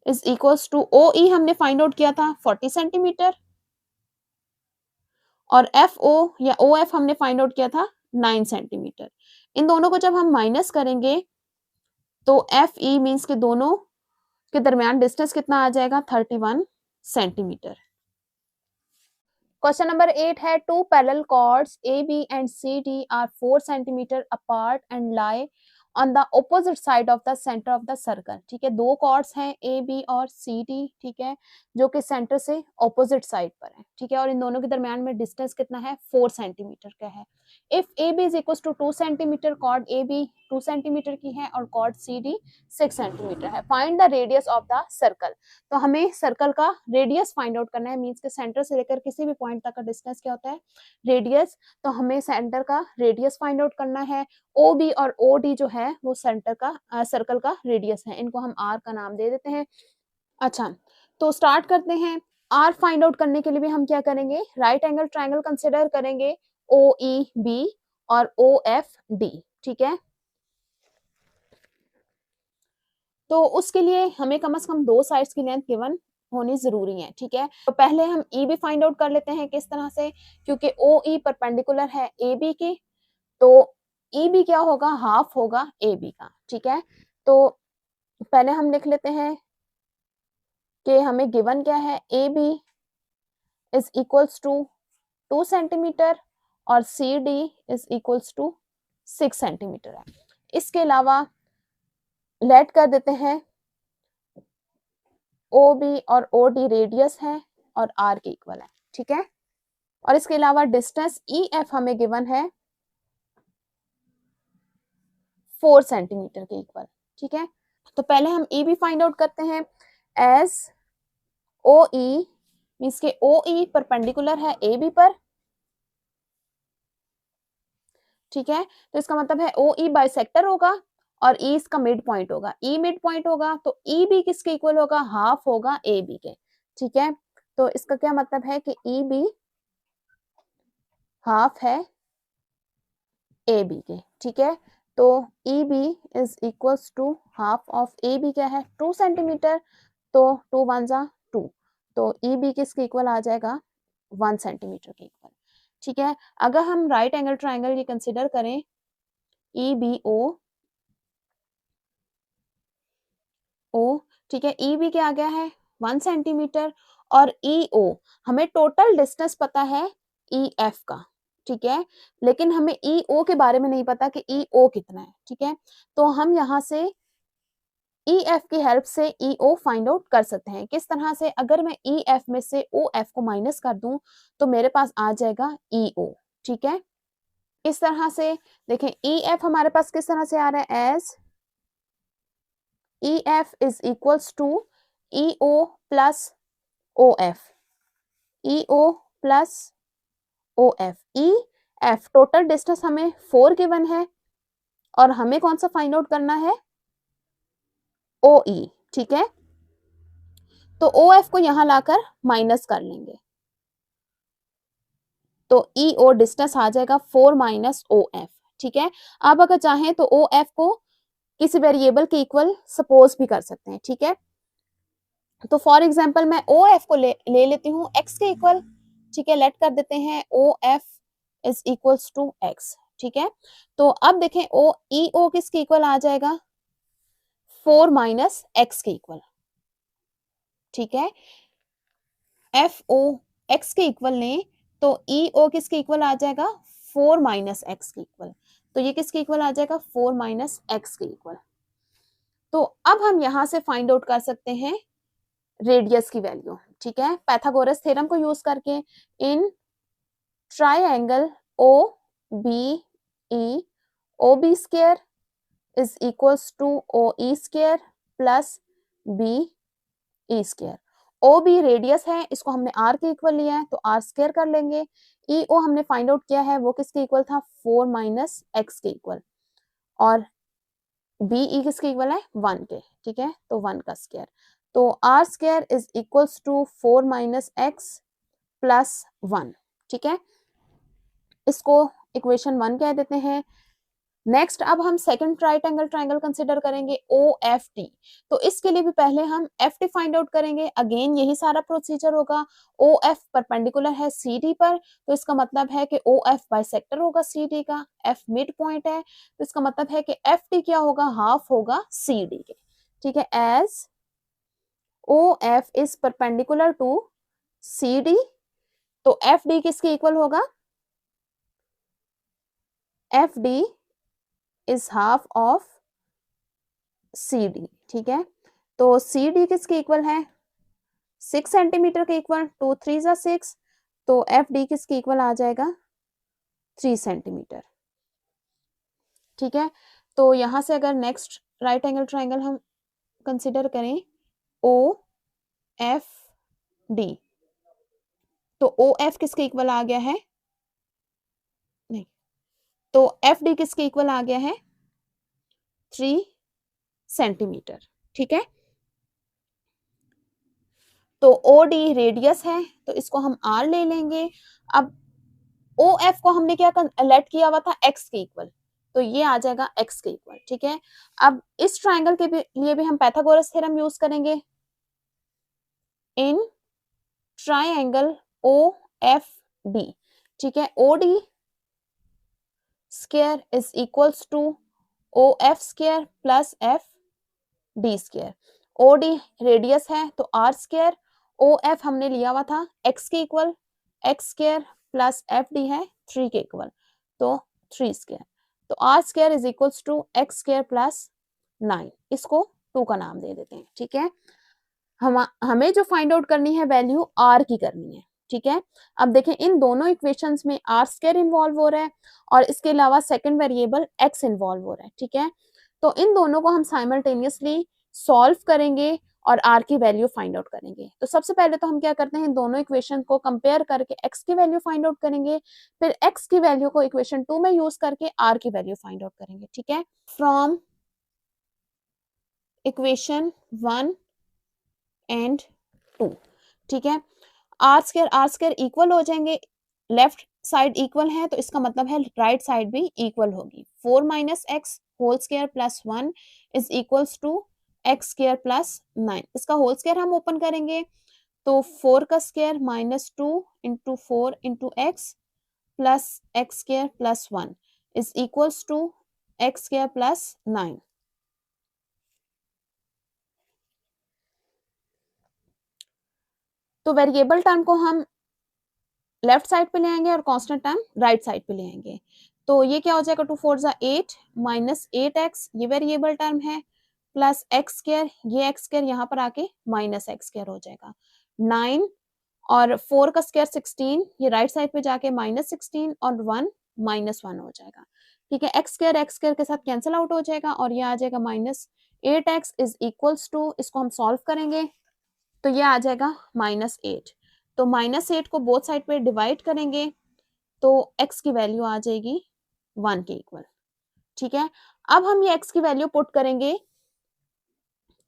is equals to O E हमने फाइंड आउट किया था 40 सेंटीमीटर और एफ ओ या ओ एफ हमने फाइंड आउट किया था 9 सेंटीमीटर। इन दोनों को जब हम माइनस करेंगे तो एफ ई मीन्स के दोनों के दरमियान डिस्टेंस कितना आ जाएगा 31 सेंटीमीटर। क्वेश्चन नंबर 8 है two parallel chords A B and C D are 4 centimetre apart and lie on the opposite side of the centre of the circle. ठीक है, दो कॉर्ड्स हैं ए बी और सी डी। ठीक है, जो कि सेंटर से ऑपोजिट साइड पर है। ठीक है, और इन दोनों के दरमियान में डिस्टेंस कितना है 4 सेंटीमीटर का है। If A B is equal to 2 centimetre, chord A B 2 centimetre की है और कॉर्ड सी डी 6 सेंटीमीटर है। Find the radius of the circle. तो हमें सर्कल का रेडियस फाइंड आउट करना है, मींस के सेंटर से लेकर किसी भी पॉइंट तक का डिस्टेंस क्या होता है रेडियस। तो हमें सेंटर का रेडियस फाइंड आउट करना है। ओ बी और ओ डी जो है वो सेंटर का सर्कल का रेडियस है, इनको हम आर का नाम दे देते हैं। अच्छा, तो स्टार्ट करते हैं। आर फाइंड आउट करने के लिए भी हम क्या करेंगे राइट एंगल ट्राइंगल कंसिडर करेंगे ओ ई बी और ओ एफ डी। ठीक है, तो उसके लिए हमें कम से कम दो साइड्स की लेंथ गिवन होनी जरूरी है। ठीक है, तो पहले हम ई बी फाइंड आउट कर लेते हैं किस तरह से, क्योंकि ओ ई परपेंडिकुलर है ए बी की तो ई बी क्या होगा हाफ होगा ए बी का। ठीक है, तो पहले हम लिख लेते हैं कि हमें गिवन क्या है A B is equals to 2 centimetre और C D is equals to 6 centimetre है। इसके अलावा लेट कर देते हैं ओ बी और ओ डी रेडियस है और आर के इक्वल है। ठीक है, और इसके अलावा डिस्टेंस ई एफ हमें गिवन है 4 सेंटीमीटर के इक्वल। ठीक है, तो पहले हम ई बी फाइंड आउट करते हैं एज ओ ई मीन्स के ओ ई परपेंडिकुलर है ए बी पर। ठीक है, तो इसका मतलब है ओ ई बाइसेक्टर होगा और ई इसका मिड पॉइंट होगा। ई मिड पॉइंट होगा तो ई बी किसके इक्वल होगा हाफ होगा ए बी के। ठीक है, तो इसका क्या मतलब है कि ई बी हाफ है ए बी के। ठीक है, तो E B is equals to half of A B क्या है 2 सेंटीमीटर, तो 2 वन जा 2, तो ई बी किसके इक्वल आ जाएगा 1 सेंटीमीटर के इक्वल। ठीक है, अगर हम राइट एंगल ट्राइंगल ये कंसिडर करें ई बी ओ ओ। ठीक है, ई बी क्या आ गया है 1 सेंटीमीटर और ई ओ हमें टोटल डिस्टेंस पता है ई एफ का। ठीक है, लेकिन हमें ई ओ के बारे में नहीं पता कि ई ओ कितना है। ठीक है, तो हम यहाँ से ई एफ की हेल्प से ई ओ फाइंड आउट कर सकते हैं। किस तरह से, अगर मैं ई एफ में से ओ एफ को माइनस कर दूं तो मेरे पास आ जाएगा ई ओ। ठीक है, इस तरह से देखें ई एफ हमारे पास किस तरह से आ रहा है as E F is equals to E O plus O F, E O plus O F E F, total distance हमें 4 गिवन है और हमें कौन सा फाइंड आउट करना है, ओ ई, ठीक है। तो ओ एफ को यहां लाकर माइनस कर लेंगे, तो ई ओ डिस्टेंस आ जाएगा 4 माइनस ओ एफ, ठीक है। अब अगर चाहें तो ओ एफ को किसी वेरिएबल के इक्वल सपोज भी कर सकते हैं, ठीक है। तो फॉर एग्जाम्पल मैं ओ एफ को ले लेती हूँ एक्स के इक्वल, ठीक है। लेट कर देते हैं O F is equals to X, ठीक है। तो अब देखें ओ ई ओ किसके इक्वल आ जाएगा, 4 माइनस एक्स के इक्वल, ठीक है। एफ ओ एक्स के इक्वल लें तो ई ओ किसके इक्वल आ जाएगा, 4 माइनस एक्स के इक्वल, तो ये किसके इक्वल आ जाएगा, 4 माइनस एक्स के इक्वल। तो अब हम यहां से फाइंड आउट कर सकते हैं रेडियस की वैल्यू, ठीक है, पाइथागोरस थ्योरम को यूज करके। In triangle O B E, O B square is equals to O E square plus B E square. O B radius है, इसको हमने आर के इक्वल लिया है तो आर स्क्वायर कर लेंगे। ई ओ हमने फाइंड आउट किया है वो किसके इक्वल था, 4 माइनस एक्स के इक्वल, और बी ई किसके इक्वल है, 1 के, ठीक है, तो 1 का स्क्वायर। तो R square is equals to 4 minus X plus 1, ठीक है। इसको इक्वेशन 1 कह देते हैं। नेक्स्ट अब हम सेकंड राइट ट्राइंगल कंसिडर करेंगे ओ एफ टी। तो इसके लिए भी पहले हम एफ टी फाइंड आउट करेंगे, अगेन यही सारा प्रोसीजर होगा। ओ एफ परपेंडिकुलर है सी डी पर, तो इसका मतलब है कि ओ एफ बाइसेक्टर होगा सी डी का, एफ मिड पॉइंट है, तो इसका मतलब है कि एफ टी क्या होगा, हाफ होगा सी डी के, ठीक है। As O F is perpendicular to C D, तो एफ डी किसके इक्वल होगा, F D is half of C D, ठीक है। तो सी डी किसके इक्वल है, 6 सेंटीमीटर के इक्वल, 2 3 जा 6, तो एफ डी किसके इक्वल आ जाएगा, 3 सेंटीमीटर, ठीक है। तो यहां से अगर नेक्स्ट राइट एंगल ट्राइंगल हम कंसिडर करें ओ एफ डी, तो ओ एफ किसके इक्वल आ गया है, नहीं, तो एफ डी किसके इक्वल आ गया है, 3 सेंटीमीटर, ठीक है। तो ओ डी रेडियस है तो इसको हम आर ले लेंगे। अब ओ एफ को हमने क्या लेट किया हुआ था, एक्स के इक्वल, तो ये आ जाएगा एक्स के इक्वल, ठीक है। अब इस ट्राइंगल के लिए भी हम पाइथागोरस थ्योरम यूज करेंगे। In triangle O F D, ठीक है, O D square is equals to O F square plus F D square. O D radius है तो आर स्क्वायर, ओ एफ हमने लिया हुआ था एक्स के equal, X square plus F D है 3 के इक्वल, तो 3 स्क्वायर, तो R square is equals to X square plus 9, इसको 2 का नाम दे देते हैं, ठीक है। हमें जो फाइंड आउट करनी है वैल्यू आर की करनी है, ठीक है। अब देखें इन दोनों इक्वेशंस में आर स्क्वायर इन्वॉल्व हो रहा है और इसके अलावा सेकंड वेरिएबल एक्स इन्वॉल्व हो रहा है, ठीक है। तो इन दोनों को हम साइमल्टेनियसली सॉल्व करेंगे और आर की वैल्यू फाइंड आउट करेंगे। तो सबसे पहले तो हम क्या करते हैं, दोनों इक्वेशन को कंपेयर करके एक्स की वैल्यू फाइंड आउट करेंगे, फिर एक्स की वैल्यू को इक्वेशन 2 में यूज करके आर की वैल्यू फाइंड आउट करेंगे, ठीक है। फ्रॉम इक्वेशन 1 एंड 2, ठीक है, आर स्क्वायर इक्वल हो जाएंगे, लेफ्ट साइड इक्वल है तो इसका मतलब है राइट साइड भी इक्वल होगी। 4 minus X whole square plus 1 is equals to X square plus 9, इसका होल स्क्वायर हम ओपन करेंगे तो 4 का square minus 2 into 4 into X plus X square plus 1 is equals to X square plus 9। तो variable term को हम left side पे ले आएंगे और कांस्टेंट टर्म राइट साइड पे ले आएंगे, तो ये क्या हो जाएगा, 2 4 जा 8 माइनस 8x, ये वेरिएबल टर्म है, प्लस एक्स स्क्वायर, ये एक्स स्क्वायर यहाँ पर आके माइनस एक्स स्क्वायर हो जाएगा, 9 और 4 का स्क्वायर 16, ये राइट साइड पे जाके माइनस 16 और 1 माइनस 1 हो जाएगा, ठीक है। एक्स स्क्वायर के साथ कैंसिल आउट हो जाएगा और ये आ जाएगा minus 8x is equals to, इसको हम सॉल्व करेंगे तो ये आ जाएगा -8, तो -8 को बोथ साइड पे डिवाइड करेंगे तो x की वैल्यू आ जाएगी 1 के इक्वल। ठीक है, अब हम ये x की वैल्यू पुट करेंगे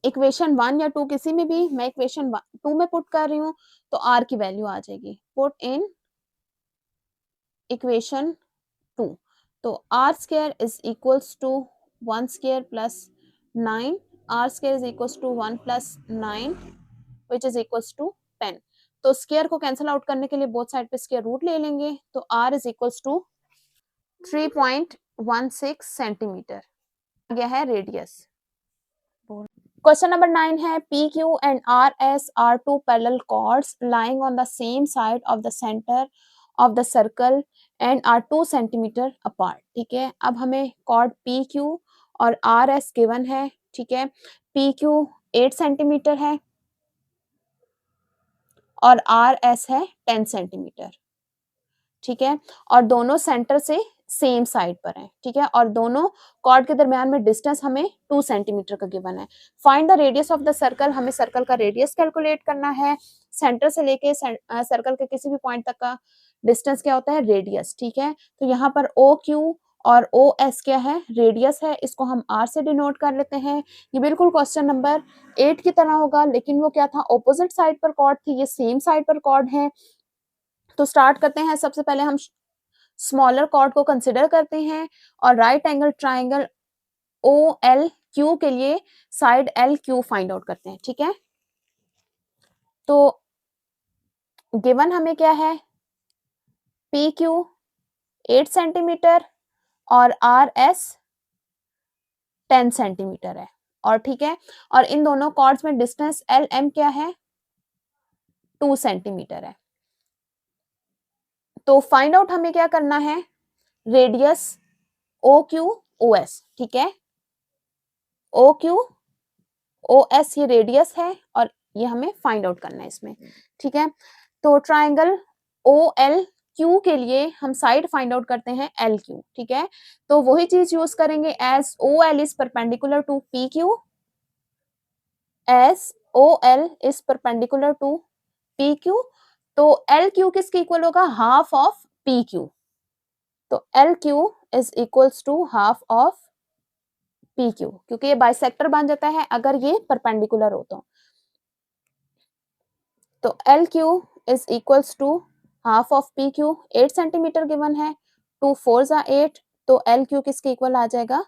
इक्वेशन 1 या 2 किसी में भी, मैं इक्वेशन 2 में पुट कर रही हूँ, तो r की वैल्यू आ जाएगी, पुट इन इक्वेशन 2, तो r square is equals to 1 square plus 9, r square is equals to 1 plus 9 which is equals to 10। तो स्क्वायर को कैंसिल आउट करने के लिए बोथ साइड पे स्क्वायर रूट ले लेंगे, तो r is equals to 3.16 centimetre गया है रेडियस। क्वेश्चन नंबर 9 है P Q and R S are two parallel chords lying on the same side of the centre of the circle and are 2 centimetre apart. ठीक है, अब हमें chord P Q और R S given है। ठीक है, P Q 8 centimetre है और आर एस है 10 सेंटीमीटर। ठीक है, और दोनों सेंटर से सेम साइड पर है। ठीक है, और दोनों कॉर्ड के दरमियान में डिस्टेंस हमें 2 सेंटीमीटर का गिवन है। Find the radius of the circle, हमें सर्कल का रेडियस कैलकुलेट करना है। सेंटर से लेके सर्कल के किसी भी पॉइंट तक का डिस्टेंस क्या होता है, रेडियस। ठीक है, तो यहाँ पर ओ क्यू और ओ एस क्या है, रेडियस है, इसको हम आर से डिनोट कर लेते हैं। ये बिल्कुल क्वेश्चन नंबर 8 की तरह होगा, लेकिन वो क्या था, ऑपोजिट साइड पर कॉर्ड थी, ये सेम साइड पर कॉर्ड है। तो स्टार्ट करते हैं, सबसे पहले हम स्मॉलर कॉर्ड को कंसिडर करते हैं और right angle triangle O L Q के लिए side L Q find out करते हैं। ठीक है, तो गिवन हमें क्या है, पी क्यू 8 सेंटीमीटर और आर एस 10 सेंटीमीटर है। और ठीक है, और इन दोनों कॉर्ड्स में डिस्टेंस एल एम क्या है, 2 सेंटीमीटर है। तो फाइंड आउट हमें क्या करना है, radius O Q O S. ठीक है, ओ क्यू ओ एस ये रेडियस है और ये हमें फाइंड आउट करना है इसमें। ठीक है, तो ट्राइंगल ओ एल क्यू के लिए हम साइड फाइंड आउट करते हैं एल क्यू। ठीक है, तो वही चीज यूज करेंगे, as O L is perpendicular to P Q, as O L is perpendicular to P Q, तो एल क्यू किसके इक्वल होगा, हाफ ऑफ पी क्यू। तो L Q is equals to half of P Q, क्योंकि ये bisector बन जाता है अगर ये परपेंडिकुलर हो तो L Q is equals to half of P Q, 8 centimetre given है, 2 4 जा 8, तो एल क्यू किसके इक्वल आ जाएगा,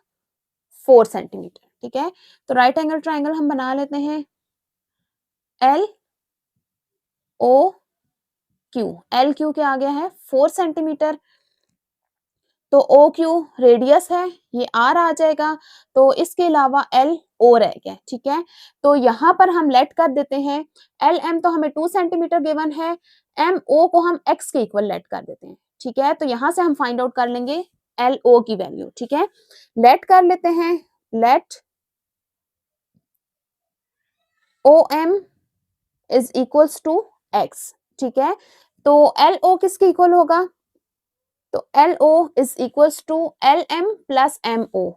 4 सेंटीमीटर। ठीक है, तो राइट एंगल ट्राइंगल हम बना लेते हैं, L O Q, L Q क्या आ गया है, 4 सेंटीमीटर, तो ओ क्यू रेडियस है, ये आर आ जाएगा, तो इसके अलावा एल ओ रह गया। ठीक है, तो यहाँ पर हम लेट कर देते हैं, एल एम तो हमें 2 सेंटीमीटर गिवन है, एम ओ को हम एक्स के इक्वल लेट कर देते हैं। ठीक है, तो यहाँ से हम फाइंड आउट कर लेंगे एल ओ की वैल्यू। ठीक है, लेट कर लेते हैं, let O M is equals to X. ठीक है, तो एल ओ किसके इक्वल होगा, तो L O is equals to L M plus M O,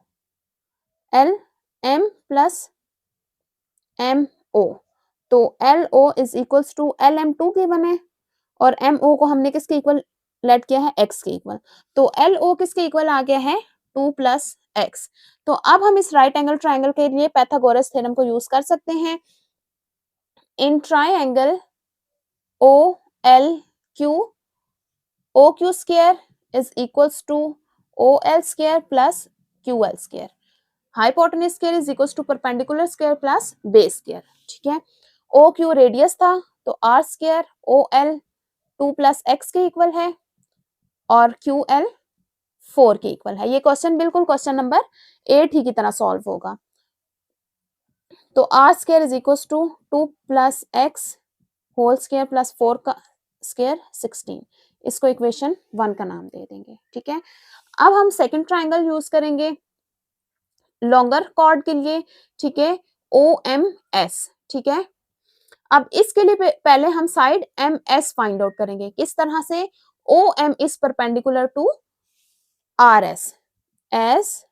L M plus M O, तो L O is equals to L M 2 given है और M O को हमने किसके इक्वल लेट किया है, एक्स के इक्वल, तो एल ओ किसके इक्वल आ गया है, 2 प्लस एक्स। तो अब हम इस राइट एंगल ट्राइंगल के लिए पाइथागोरस थ्योरम को यूज कर सकते हैं। In triangle O L Q, O Q square is equals to O L square plus Q L square, hypotenuse square is equals to perpendicular square plus base square. ठीक है, O Q radius था, तो R square O L 2 plus X के equal है और Q L 4 के equal है। ये क्वेश्चन बिल्कुल क्वेश्चन नंबर 8 ही की तरह सॉल्व होगा। तो R square is equals to 2 plus X whole square plus 4 का स्क्वायर 16, इसको इक्वेशन 1 का नाम दे देंगे। ठीक है, अब हम सेकंड ट्राइंगल यूज करेंगे लॉन्गर कॉर्ड के लिए। ठीक है, ओ एम एस। ठीक है, अब इसके लिए पहले हम side M S find out करेंगे, किस तरह से, O M is perpendicular to R S, as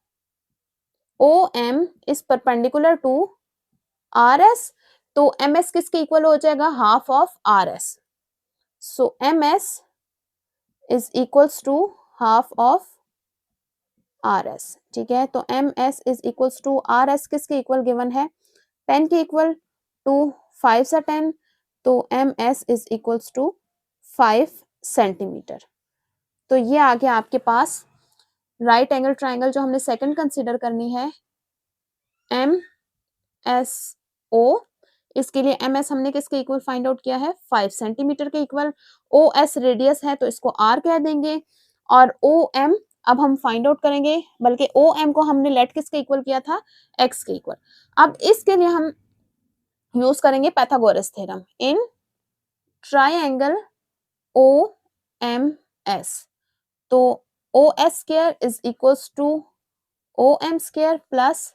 O M is perpendicular to R S, तो एम एस किसके इक्वल हो जाएगा, half of R S, so M S is equals to half of R S. ठीक है, तो M S is equals to R S किसके equal given है, 10 के इक्वल, टू 5 सा 10, तो M S is equals to 5 centimetre. तो ये आ गया आपके पास राइट एंगल ट्राइंगल जो हमने सेकंड कंसीडर करनी है, एम एस ओ। इसके लिए एम एस हमने किसके इक्वल फाइंड आउट किया है, 5 सेंटीमीटर के इक्वल। ओ एस रेडियस है तो इसको आर कह देंगे, और ओ एम अब हम फाइंड आउट करेंगे, बल्कि ओ एम को हमने लेट किसके इक्वल किया था, एक्स के इक्वल। अब इसके लिए हम यूज करेंगे Pythagoras theorem in triangle O M S. तो O S square is equals to O M square plus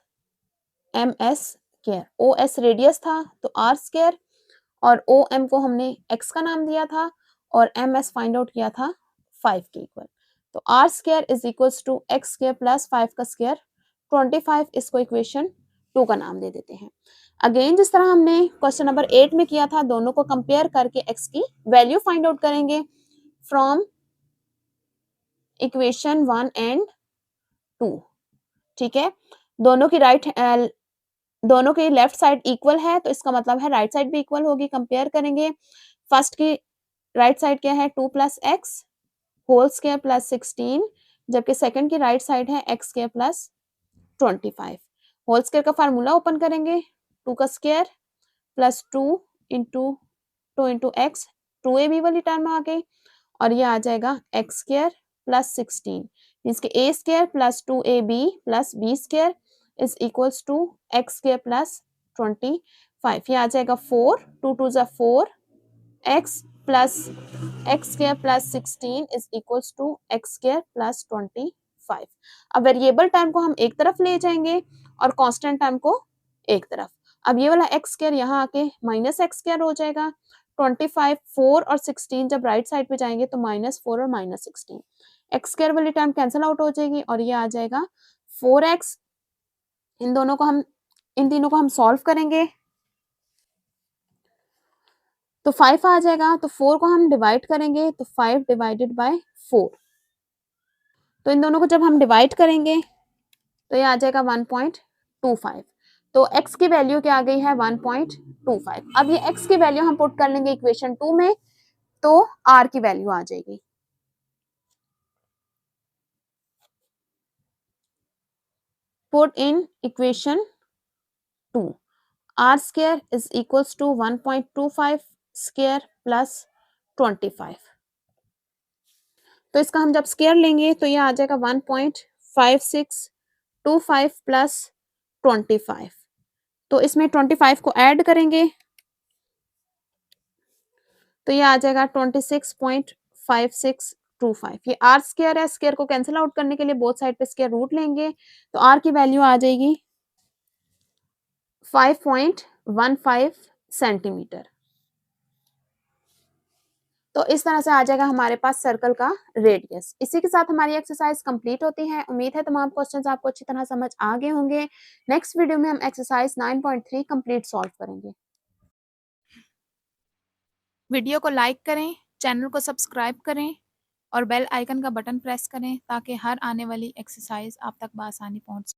M S square. O S radius था तो आर स्क्वायर, और ओ एम को हमने एक्स का नाम दिया था, और एम एस फाइंड आउट किया था 5 के इक्वल। तो R square is equals to X square plus 5 का स्क्वायर 25। इसको इक्वेशन 2 का नाम दे देते हैं। अगेन जिस तरह हमने क्वेश्चन नंबर 8 में किया था, दोनों को कंपेयर करके एक्स की वैल्यू फाइंड आउट करेंगे फ्रॉम इक्वेशन 1 एंड 2। ठीक है, दोनों की दोनों की लेफ्ट साइड इक्वल है, तो इसका मतलब है राइट साइड भी इक्वल होगी। कंपेयर करेंगे, फर्स्ट की राइट साइड क्या है, 2 plus X whole square plus 16, जबकि सेकंड की राइट साइड है X square plus 25। Whole square का फार्मूला ओपन करेंगे, 2 का square plus 2 into x, 2ab वाली टर्म आ गई, और ये आ जाएगा एक्स स्क्वायर प्लस 16, मीन्स के A square plus 2ab plus B square is equals to X square plus 25। ये आ जाएगा 4, 2 2 जा 4, X plus X square plus 16 is equals to X square plus 25। अब वेरिएबल टर्म को हम एक तरफ ले जाएंगे और कांस्टेंट टर्म को एक तरफ। अब ये वाला एक्स स्क्वायर यहाँ आके माइनस एक्स स्क्वायर हो जाएगा, 25, 4 और 16 जब राइट साइड पे जाएंगे तो -4 और -16, एक्स स्क्वायर वाली टर्म कैंसिल आउट हो जाएगी, और ये आ जाएगा 4x। इन तीनों को हम सॉल्व करेंगे तो 5 आ जाएगा, तो 4 को हम डिवाइड करेंगे तो 5 डिवाइडेड बाय 4, तो इन दोनों को जब हम डिवाइड करेंगे तो ये आ जाएगा 1.25। तो x की वैल्यू क्या आ गई है, 1.25। अब ये x की वैल्यू हम पुट कर लेंगे इक्वेशन 2 में, तो r की वैल्यू आ जाएगी, put in equation 2, r square is equals to 1.25 square plus 25। तो इसका हम जब स्क्वायर लेंगे तो ये आ जाएगा 1.5625 प्लस 25। तो इसमें 25 को ऐड करेंगे तो ये आ जाएगा 26.5625। ये आर स्क्वायर है, स्क्वायर को कैंसिल आउट करने के लिए बोथ साइड पे स्क्वायर रूट लेंगे, तो आर की वैल्यू आ जाएगी 5.15 सेंटीमीटर। तो इस तरह से आ जाएगा हमारे पास सर्कल का रेडियस। इसी के साथ हमारी एक्सरसाइज कंप्लीट होती है। उम्मीद है तमाम क्वेश्चंस आपको अच्छी तरह समझ आ गए होंगे। नेक्स्ट वीडियो में हम एक्सरसाइज 9.3 कंप्लीट सॉल्व करेंगे। वीडियो को लाइक करें, चैनल को सब्सक्राइब करें और बेल आइकन का बटन प्रेस करें ताकि हर आने वाली एक्सरसाइज आप तक बआसानी पहुंच सके।